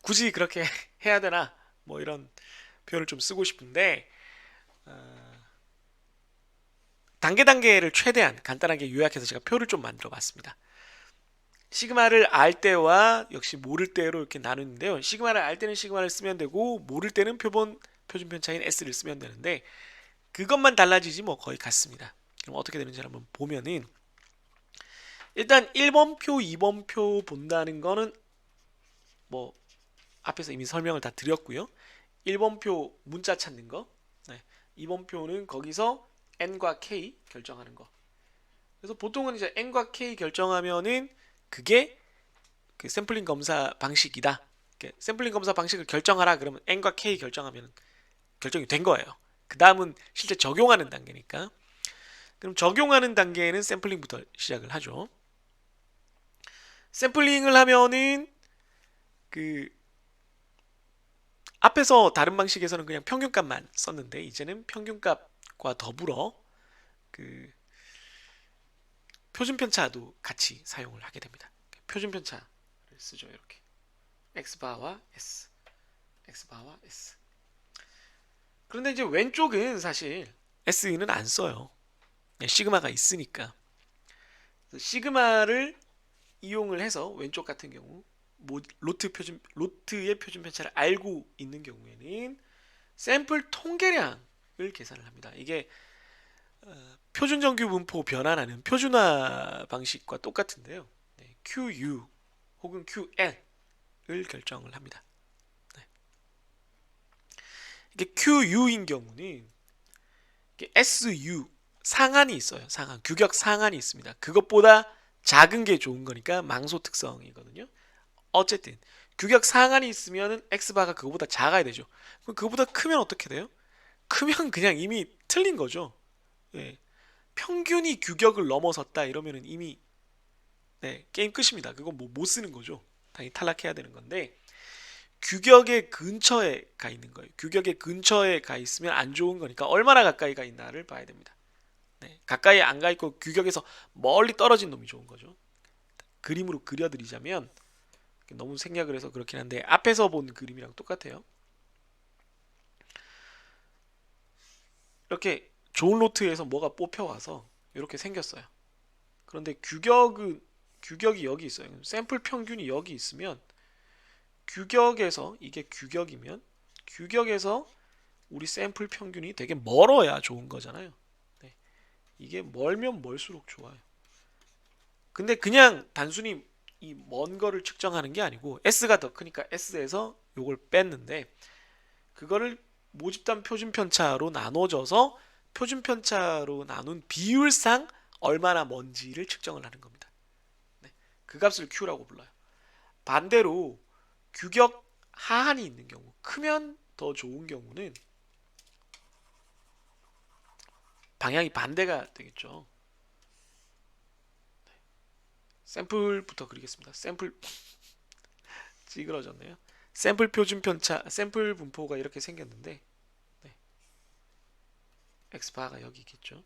굳이 그렇게 해야 되나? 뭐 이런 표현을 좀 쓰고 싶은데 단계를 최대한 간단하게 요약해서 제가 표를 좀 만들어 봤습니다. 시그마를 알 때와 역시 모를 때로 이렇게 나누는데요. 시그마를 알 때는 시그마를 쓰면 되고 모를 때는 표준 편차인 S를 쓰면 되는데 그것만 달라지지 뭐 거의 같습니다. 그럼 어떻게 되는지 한번 보면은 일단 1번표, 2번표 본다는 거는 뭐 앞에서 이미 설명을 다 드렸고요. 1번표 문자 찾는 거, 네. 2번표는 거기서 N과 K 결정하는 거. 그래서 보통은 이제 N과 K 결정하면은 그게 그 샘플링 검사 방식이다. 샘플링 검사 방식을 결정하라 그러면 N과 K 결정하면 결정이 된 거예요. 그 다음은 실제 적용하는 단계니까. 그럼 적용하는 단계에는 샘플링부터 시작을 하죠. 샘플링을 하면은 그 앞에서 다른 방식에서는 그냥 평균값만 썼는데 이제는 평균값과 더불어 그 표준 편차도 같이 사용을 하게 됩니다. 표준 편차를 쓰죠. 이렇게 x바와 s, x바와 s. 그런데 이제 왼쪽은 사실 s는 안 써요. 시그마가 있으니까. 시그마를 이용을 해서 왼쪽 같은 경우 로트의 표준 편차를 알고 있는 경우에는 샘플 통계량을 계산을 합니다. 이게 표준 정규 분포 변환하는 표준화 방식과 똑같은데요. 네, QU 혹은 QL을 결정을 합니다. 네. 이게 QU인 경우는 이게 SU 상한이 있어요. 상한 규격 상한이 있습니다. 그것보다 작은 게 좋은 거니까 망소 특성이거든요. 어쨌든 규격 상한이 있으면 X바가 그거보다 작아야 되죠. 그럼 그거보다 크면 어떻게 돼요? 크면 그냥 이미 틀린 거죠. 예. 평균이 규격을 넘어섰다 이러면은 이미 네, 게임 끝입니다. 그건 뭐 못 쓰는 거죠. 당연히 탈락해야 되는 건데 규격의 근처에 가 있는 거예요. 규격의 근처에 가 있으면 안 좋은 거니까 얼마나 가까이 가 있나를 봐야 됩니다. 네, 가까이 안 가 있고 규격에서 멀리 떨어진 놈이 좋은 거죠. 그림으로 그려드리자면 너무 생략을 해서 그렇긴 한데 앞에서 본 그림이랑 똑같아요. 이렇게 좋은 로트에서 뭐가 뽑혀와서 이렇게 생겼어요. 그런데 규격이 여기 있어요. 샘플 평균이 여기 있으면 규격에서 이게 규격이면 규격에서 우리 샘플 평균이 되게 멀어야 좋은 거잖아요. 네. 이게 멀면 멀수록 좋아요. 근데 그냥 단순히 이 먼 거를 측정하는 게 아니고 S가 더 크니까 S에서 요걸 뺐는데 그거를 모집단 표준 편차로 나눠져서 표준 편차로 나눈 비율상 얼마나 먼지를 측정을 하는 겁니다. 네. 그 값을 Q라고 불러요. 반대로 규격 하한이 있는 경우, 크면 더 좋은 경우는 방향이 반대가 되겠죠. 샘플부터 그리겠습니다. 샘플 찌그러졌네요. 샘플 표준 편차, 샘플 분포가 이렇게 생겼는데, 네. x바가 여기 있겠죠.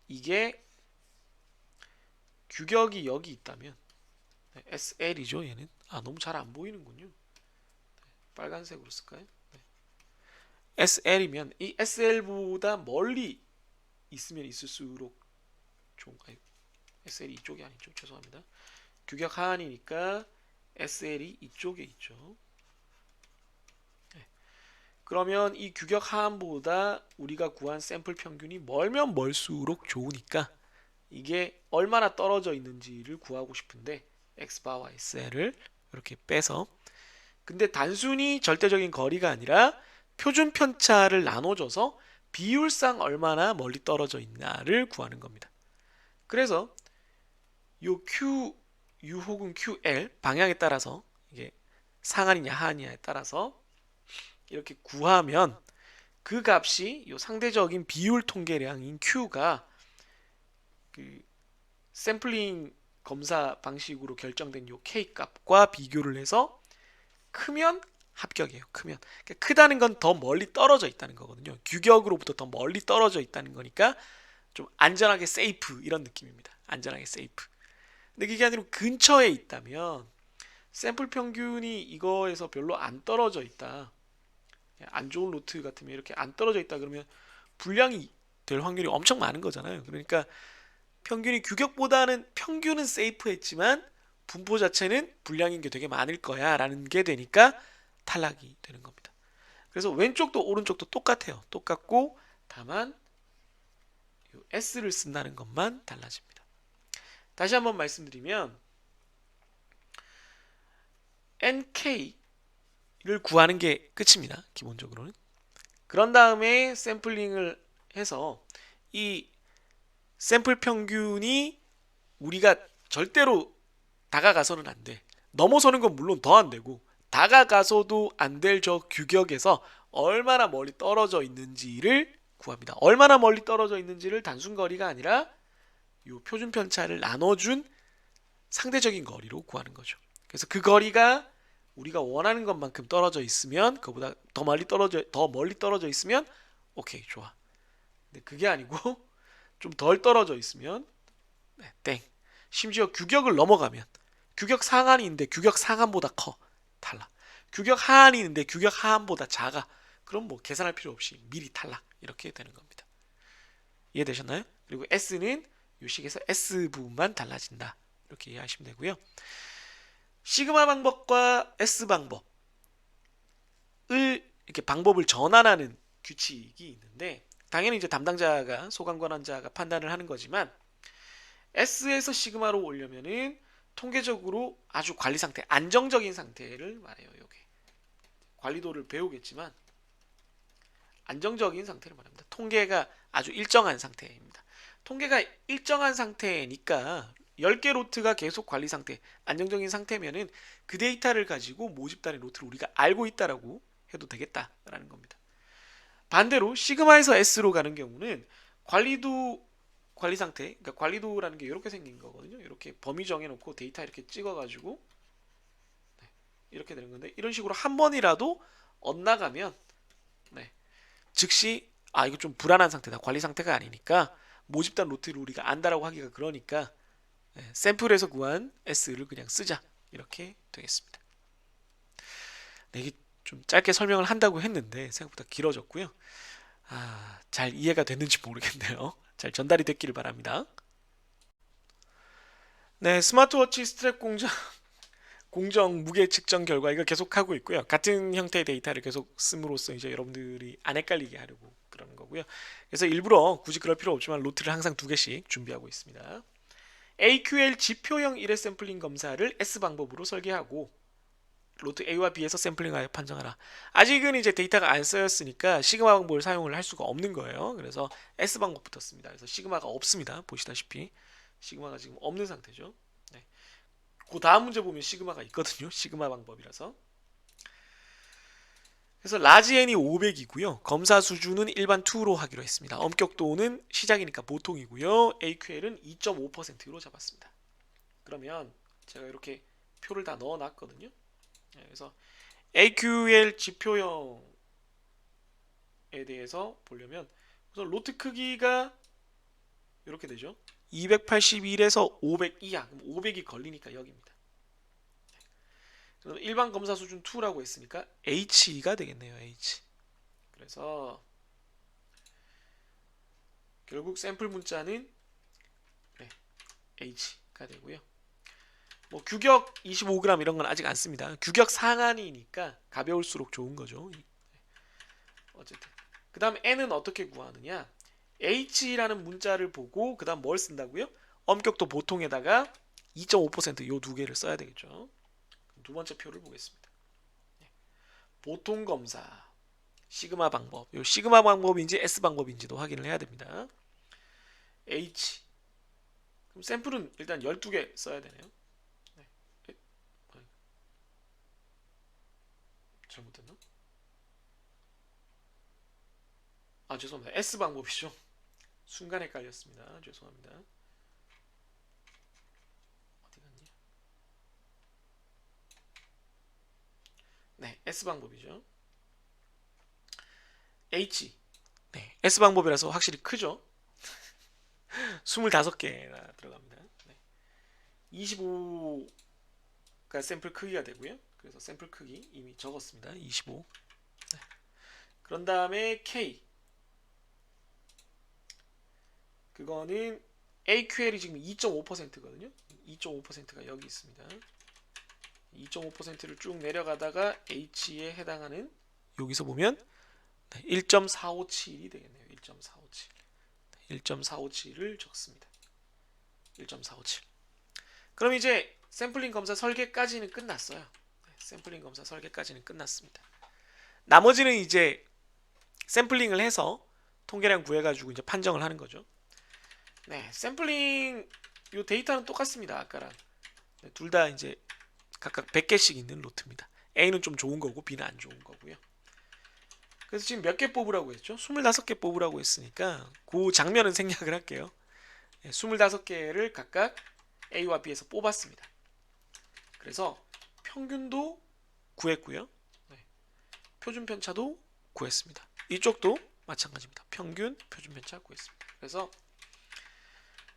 이게 규격이 여기 있다면, 네, SL이죠. 얘는 너무 잘 안 보이는군요. 네, 빨간색으로 쓸까요? 네. SL이면 이 SL보다 멀리 있으면 있을수록 좋은. SL이 이쪽이 아니죠. 죄송합니다. 규격 하한이니까 SL이 이쪽에 있죠. 네. 그러면 이 규격 하한보다 우리가 구한 샘플 평균이 멀면 멀수록 좋으니까 이게 얼마나 떨어져 있는지를 구하고 싶은데 x바와 SL을 이렇게 빼서, 근데 단순히 절대적인 거리가 아니라 표준 편차를 나눠줘서 비율상 얼마나 멀리 떨어져 있나를 구하는 겁니다. 그래서 요 QU 혹은 QL 방향에 따라서 이게 상한이냐 하한이냐에 따라서 이렇게 구하면 그 값이 요 상대적인 비율 통계량인 Q가 그 샘플링 검사 방식으로 결정된 요 K 값과 비교를 해서 크면 합격이에요. 크면. 그러니까 크다는 건 더 멀리 떨어져 있다는 거거든요. 규격으로부터 더 멀리 떨어져 있다는 거니까 좀 안전하게 세이프 이런 느낌입니다. 안전하게 세이프. 근데 그게 아니라 근처에 있다면 샘플 평균이 이거에서 별로 안 떨어져 있다. 안 좋은 루트 같으면 이렇게 안 떨어져 있다 그러면 불량이 될 확률이 엄청 많은 거잖아요. 그러니까 평균이 규격보다는 평균은 세이프했지만 분포 자체는 불량인 게 되게 많을 거야 라는 게 되니까 탈락이 되는 겁니다. 그래서 왼쪽도 오른쪽도 똑같아요. 똑같고 다만 S를 쓴다는 것만 달라집니다. 다시 한번 말씀드리면 NK를 구하는 게 끝입니다. 기본적으로는. 그런 다음에 샘플링을 해서 이 샘플 평균이 우리가 절대로 다가가서는 안 돼. 넘어서는 건 물론 더 안 되고 다가가서도 안 될 저 규격에서 얼마나 멀리 떨어져 있는지를 구합니다. 얼마나 멀리 떨어져 있는지를 단순 거리가 아니라 이 표준 편차를 나눠준 상대적인 거리로 구하는 거죠. 그래서 그 거리가 우리가 원하는 것만큼 떨어져 있으면, 그보다 더 멀리 떨어져 있으면 오케이 좋아. 근데 그게 아니고 좀 덜 떨어져 있으면 네, 땡. 심지어 규격을 넘어가면 규격 상한이 있는데 규격 상한보다 커. 탈락. 규격 하한이 있는데 규격 하한보다 작아. 그럼 뭐 계산할 필요 없이 미리 탈락. 이렇게 되는 겁니다. 이해되셨나요? 그리고 S는 이 식에서 S 부분만 달라진다. 이렇게 이해하시면 되고요. 시그마 방법과 S 방법을 이렇게 방법을 전환하는 규칙이 있는데 당연히 이제 담당자가 소관 권한자가 판단을 하는 거지만 S에서 시그마로 오려면은 통계적으로 아주 관리 상태, 안정적인 상태를 말해요. 여기 관리도를 배우겠지만 안정적인 상태를 말합니다. 통계가 아주 일정한 상태입니다. 통계가 일정한 상태니까 10개 로트가 계속 관리 상태, 안정적인 상태면은 그 데이터를 가지고 모집단의 로트를 우리가 알고 있다라고 해도 되겠다라는 겁니다. 반대로 시그마에서 S로 가는 경우는 관리도 관리 상태, 그러니까 관리도라는 게 이렇게 생긴 거거든요. 이렇게 범위 정해놓고 데이터 이렇게 찍어가지고 네, 이렇게 되는 건데 이런 식으로 한 번이라도 엇나가면 네, 즉시 이거 좀 불안한 상태다. 관리 상태가 아니니까 모집단 로트를 우리가 안다라고 하기가 그러니까 네, 샘플에서 구한 S를 그냥 쓰자. 이렇게 되겠습니다. 네, 이게 좀 짧게 설명을 한다고 했는데 생각보다 길어졌고요. 잘 이해가 됐는지 모르겠네요. 잘 전달이 됐기를 바랍니다. 네, 스마트워치 스트랩 공정 무게 측정 결과 이거 계속 하고 있고요. 같은 형태의 데이터를 계속 씀으로써 이제 여러분들이 안 헷갈리게 하려고 그러는 거고요. 그래서 일부러 굳이 그럴 필요 없지만 로트를 항상 2개씩 준비하고 있습니다. AQL 지표형 1회 샘플링 검사를 S 방법으로 설계하고 로트 A와 B에서 샘플링하여 판정하라. 아직은 이제 데이터가 안 쓰였으니까 시그마 방법을 사용을 할 수가 없는 거예요. 그래서 S 방법부터 씁니다. 그래서 시그마가 없습니다. 보시다시피 시그마가 지금 없는 상태죠. 네. 그 다음 문제 보면 시그마가 있거든요. 시그마 방법이라서. 그래서 라지 n이 500이고요. 검사 수준은 일반 2로 하기로 했습니다. 엄격도는 시작이니까 보통이고요. AQL은 2.5%로 잡았습니다. 그러면 제가 이렇게 표를 다 넣어놨거든요. 그래서 AQL 지표형에 대해서 보려면 우선 로트 크기가 이렇게 되죠. 281에서 500 이하, 500이 걸리니까 여기입니다. 일반 검사 수준 2라고 했으니까 H가 되겠네요. H. 그래서 결국 샘플 문자는 네, H가 되고요. 뭐 규격 25g 이런 건 아직 안 씁니다. 규격 상한이니까 가벼울수록 좋은 거죠. 어쨌든 그 다음 N은 어떻게 구하느냐? H라는 문자를 보고 그 다음 뭘 쓴다고요? 엄격도 보통에다가 2.5% 요 두 개를 써야 되겠죠. 두 번째 표를 보겠습니다. 보통 검사 시그마 방법, 요 시그마 방법인지 S 방법인지도 확인을 해야 됩니다. H 그럼 샘플은 일단 12개 써야 되네요. 네. 잘못됐나? 아 죄송합니다. S 방법이죠. 순간 헷갈렸습니다. 죄송합니다. 어디 갔니? 네, S 방법이죠. H. 네, S 방법이라서 확실히 크죠. 25개나 들어갑니다. 네. 25가 샘플 크기가 되고요. 그래서 샘플 크기 이미 적었습니다. 25. 네. 그런 다음에 K. 그거는 AQL이 지금 2.5%거든요. 2.5%가 여기 있습니다. 2.5%를 쭉 내려가다가 H에 해당하는 여기서 보면 1.457이 되겠네요. 1.457. 1.457을 적습니다. 1.457. 그럼 이제 샘플링 검사 설계까지는 끝났어요. 샘플링 검사 설계까지는 끝났습니다. 나머지는 이제 샘플링을 해서 통계량 구해가지고 이제 판정을 하는 거죠. 네, 샘플링 요 데이터는 똑같습니다. 아까랑 둘 다 이제 각각 100개씩 있는 로트입니다. A는 좀 좋은 거고 B는 안 좋은 거고요. 그래서 지금 몇 개 뽑으라고 했죠? 25개 뽑으라고 했으니까 그 장면은 생략을 할게요. 25개를 각각 A와 B에서 뽑았습니다. 그래서 평균도 구했고요. 표준 편차도 구했습니다. 이쪽도 마찬가지입니다. 평균, 표준 편차 구했습니다. 그래서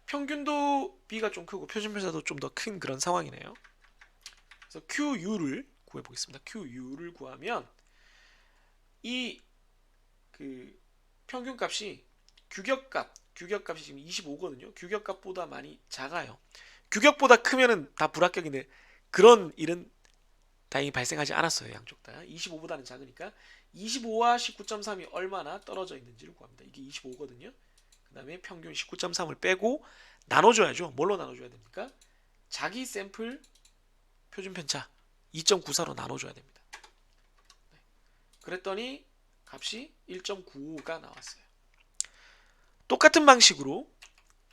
평균도 B가 좀 크고 표준 편차도 좀 더 큰 그런 상황이네요. 그래서 QU를 구해보겠습니다. QU를 구하면 이 그 평균값이 규격값이 지금 25거든요. 규격값보다 많이 작아요. 규격보다 크면은 다 불합격인데 그런 일은 다행히 발생하지 않았어요. 양쪽 다 25보다는 작으니까 25와 19.3이 얼마나 떨어져 있는지를 구합니다. 이게 25거든요. 그 다음에 평균 19.3을 빼고 나눠줘야죠. 뭘로 나눠줘야 됩니까? 자기 샘플 표준 편차 2.94로 나눠줘야 됩니다. 그랬더니 값이 1.95가 나왔어요. 똑같은 방식으로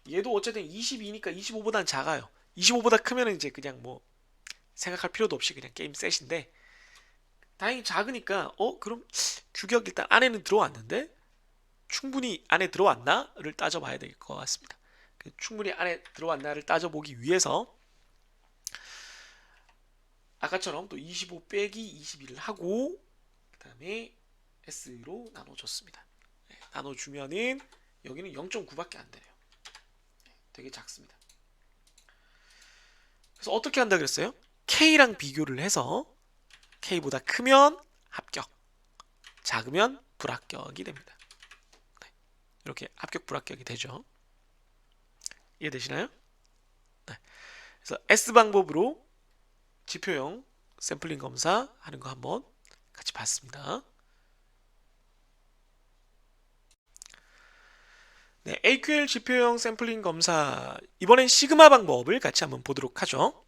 얘도 어쨌든 22니까 25보다는 작아요. 25보다 크면 이제 그냥 뭐 생각할 필요도 없이 그냥 게임 셋인데 다행히 작으니까 그럼 규격 일단 안에는 들어왔는데 충분히 안에 들어왔나를 따져봐야 될 것 같습니다. 충분히 안에 들어왔나를 따져보기 위해서 아까처럼 또 25 빼기 21을 하고 그 다음에 S로 나눠줬습니다. 나눠주면은 여기는 0.9밖에 안 돼요. 되게 작습니다. 그래서 어떻게 한다 그랬어요? K랑 비교를 해서 K보다 크면 합격, 작으면 불합격이 됩니다. 이렇게 합격, 불합격이 되죠. 이해되시나요? 네. 그래서 S 방법으로 지표형 샘플링 검사 하는 거 한번 같이 봤습니다. 네, AQL 지표형 샘플링 검사 이번엔 시그마 방법을 같이 한번 보도록 하죠.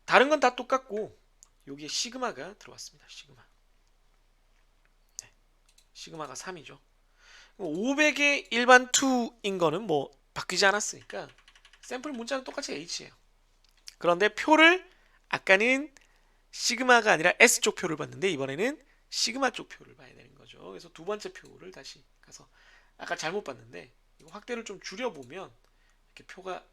다른 건 다 똑같고 여기에 시그마가 들어왔습니다. 시그마. 네, 시그마가 3이죠. 500의 일반 2인 거는 뭐 바뀌지 않았으니까 샘플 문자는 똑같이 H예요. 그런데 표를 아까는 시그마가 아니라 S쪽 표를 봤는데 이번에는 시그마 쪽 표를 봐야 되는 거죠. 그래서 두 번째 표를 다시 가서 아까 잘못 봤는데 이거 확대를 좀 줄여보면 이렇게 표가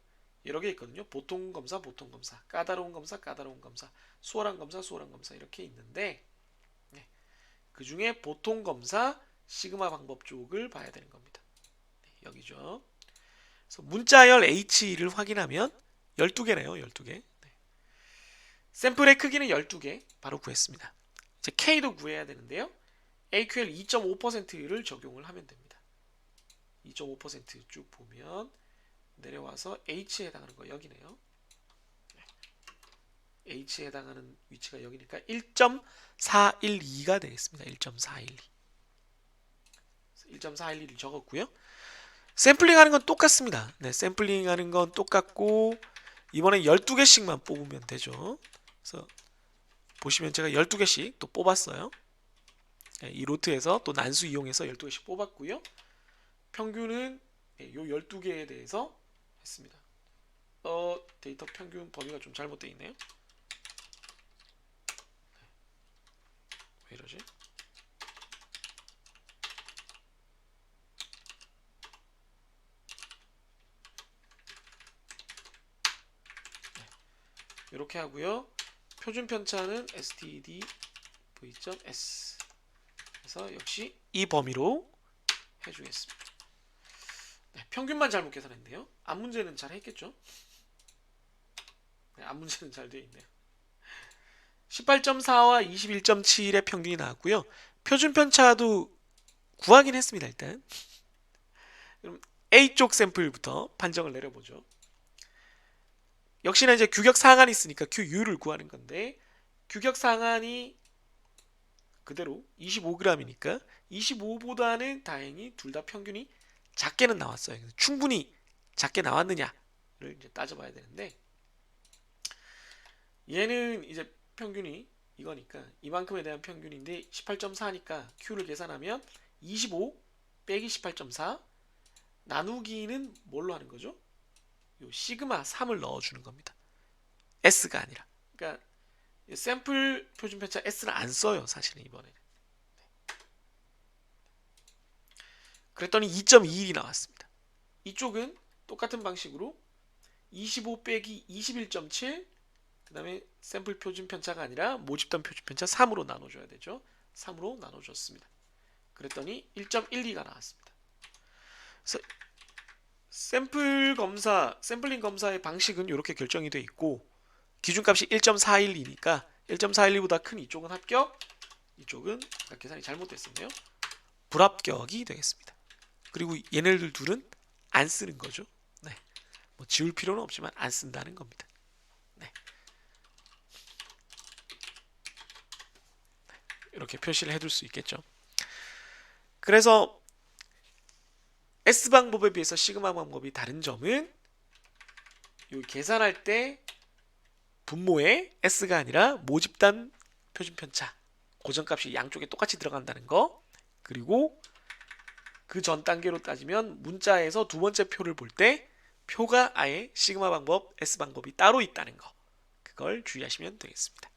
여러 개 있거든요. 보통 검사, 보통 검사, 까다로운 검사, 까다로운 검사, 수월한 검사, 수월한 검사 이렇게 있는데 네, 그 중에 보통 검사 시그마 방법 쪽을 봐야 되는 겁니다. 네, 여기죠. 그래서 문자열 H를 확인하면 12개네요. 12개. 네. 샘플의 크기는 12개 바로 구했습니다. 이제 K도 구해야 되는데요. AQL 2.5%를 적용을 하면 됩니다. 2.5%쭉 보면 내려와서 H에 해당하는 거 여기네요. H에 해당하는 위치가 여기니까 1.412가 되겠습니다. 1.412. 1.412를 적었고요. 샘플링 하는 건 똑같습니다. 네, 샘플링 하는 건 똑같고 이번에 12개씩만 뽑으면 되죠. 그래서 보시면 제가 12개씩 또 뽑았어요. 네, 이 로트에서 또 난수 이용해서 12개씩 뽑았고요. 평균은 네, 요 12개에 대해서 했습니다. 데이터 평균 범위가 좀 잘못되어 있네요. 왜 이러지? 이렇게 하고요. 표준 편차는 std v.s 그래서 역시 이 범위로 해주겠습니다. 네, 평균만 잘못 계산했네요. 앞 문제는 잘 했겠죠? 네, 앞 문제는 잘 되어 있네요. 18.4와 21.7의 평균이 나왔고요. 표준 편차도 구하긴 했습니다. 일단 그럼 A쪽 샘플부터 판정을 내려보죠. 역시나 이제 규격 상한이 있으니까 QU를 구하는 건데 규격 상한이 그대로 25g이니까 25보다는 다행히 둘 다 평균이 작게는 나왔어요. 충분히 작게 나왔느냐를 이제 따져봐야 되는데 얘는 이제 평균이 이거니까 이만큼에 대한 평균인데 18.4니까 Q를 계산하면 25 빼기 18.4 나누기는 뭘로 하는 거죠? 요 시그마 3을 넣어주는 겁니다. S가 아니라. 그러니까 샘플 표준 편차 S는 안 써요. 사실은 이번에는. 그랬더니 2.21이 나왔습니다. 이쪽은 똑같은 방식으로 25 빼기 21.7 그 다음에 샘플 표준 편차가 아니라 모집단 표준 편차 3으로 나눠줘야 되죠. 3으로 나눠줬습니다. 그랬더니 1.12가 나왔습니다. 그래서 샘플링 검사의 방식은 이렇게 결정이 되어 있고 기준값이 1.412니까 1.412보다 큰 이쪽은 합격, 이쪽은 아까 계산이 잘못됐었네요. 불합격이 되겠습니다. 그리고 얘네들 둘은 안 쓰는 거죠. 네. 뭐 지울 필요는 없지만 안 쓴다는 겁니다. 네. 이렇게 표시를 해둘 수 있겠죠. 그래서 S 방법에 비해서 시그마 방법이 다른 점은 요 계산할 때 분모에 S가 아니라 모집단 표준 편차 고정값이 양쪽에 똑같이 들어간다는 거, 그리고 그 전 단계로 따지면 문자에서 두 번째 표를 볼 때 표가 아예 시그마 방법, S 방법이 따로 있다는 거, 그걸 주의하시면 되겠습니다.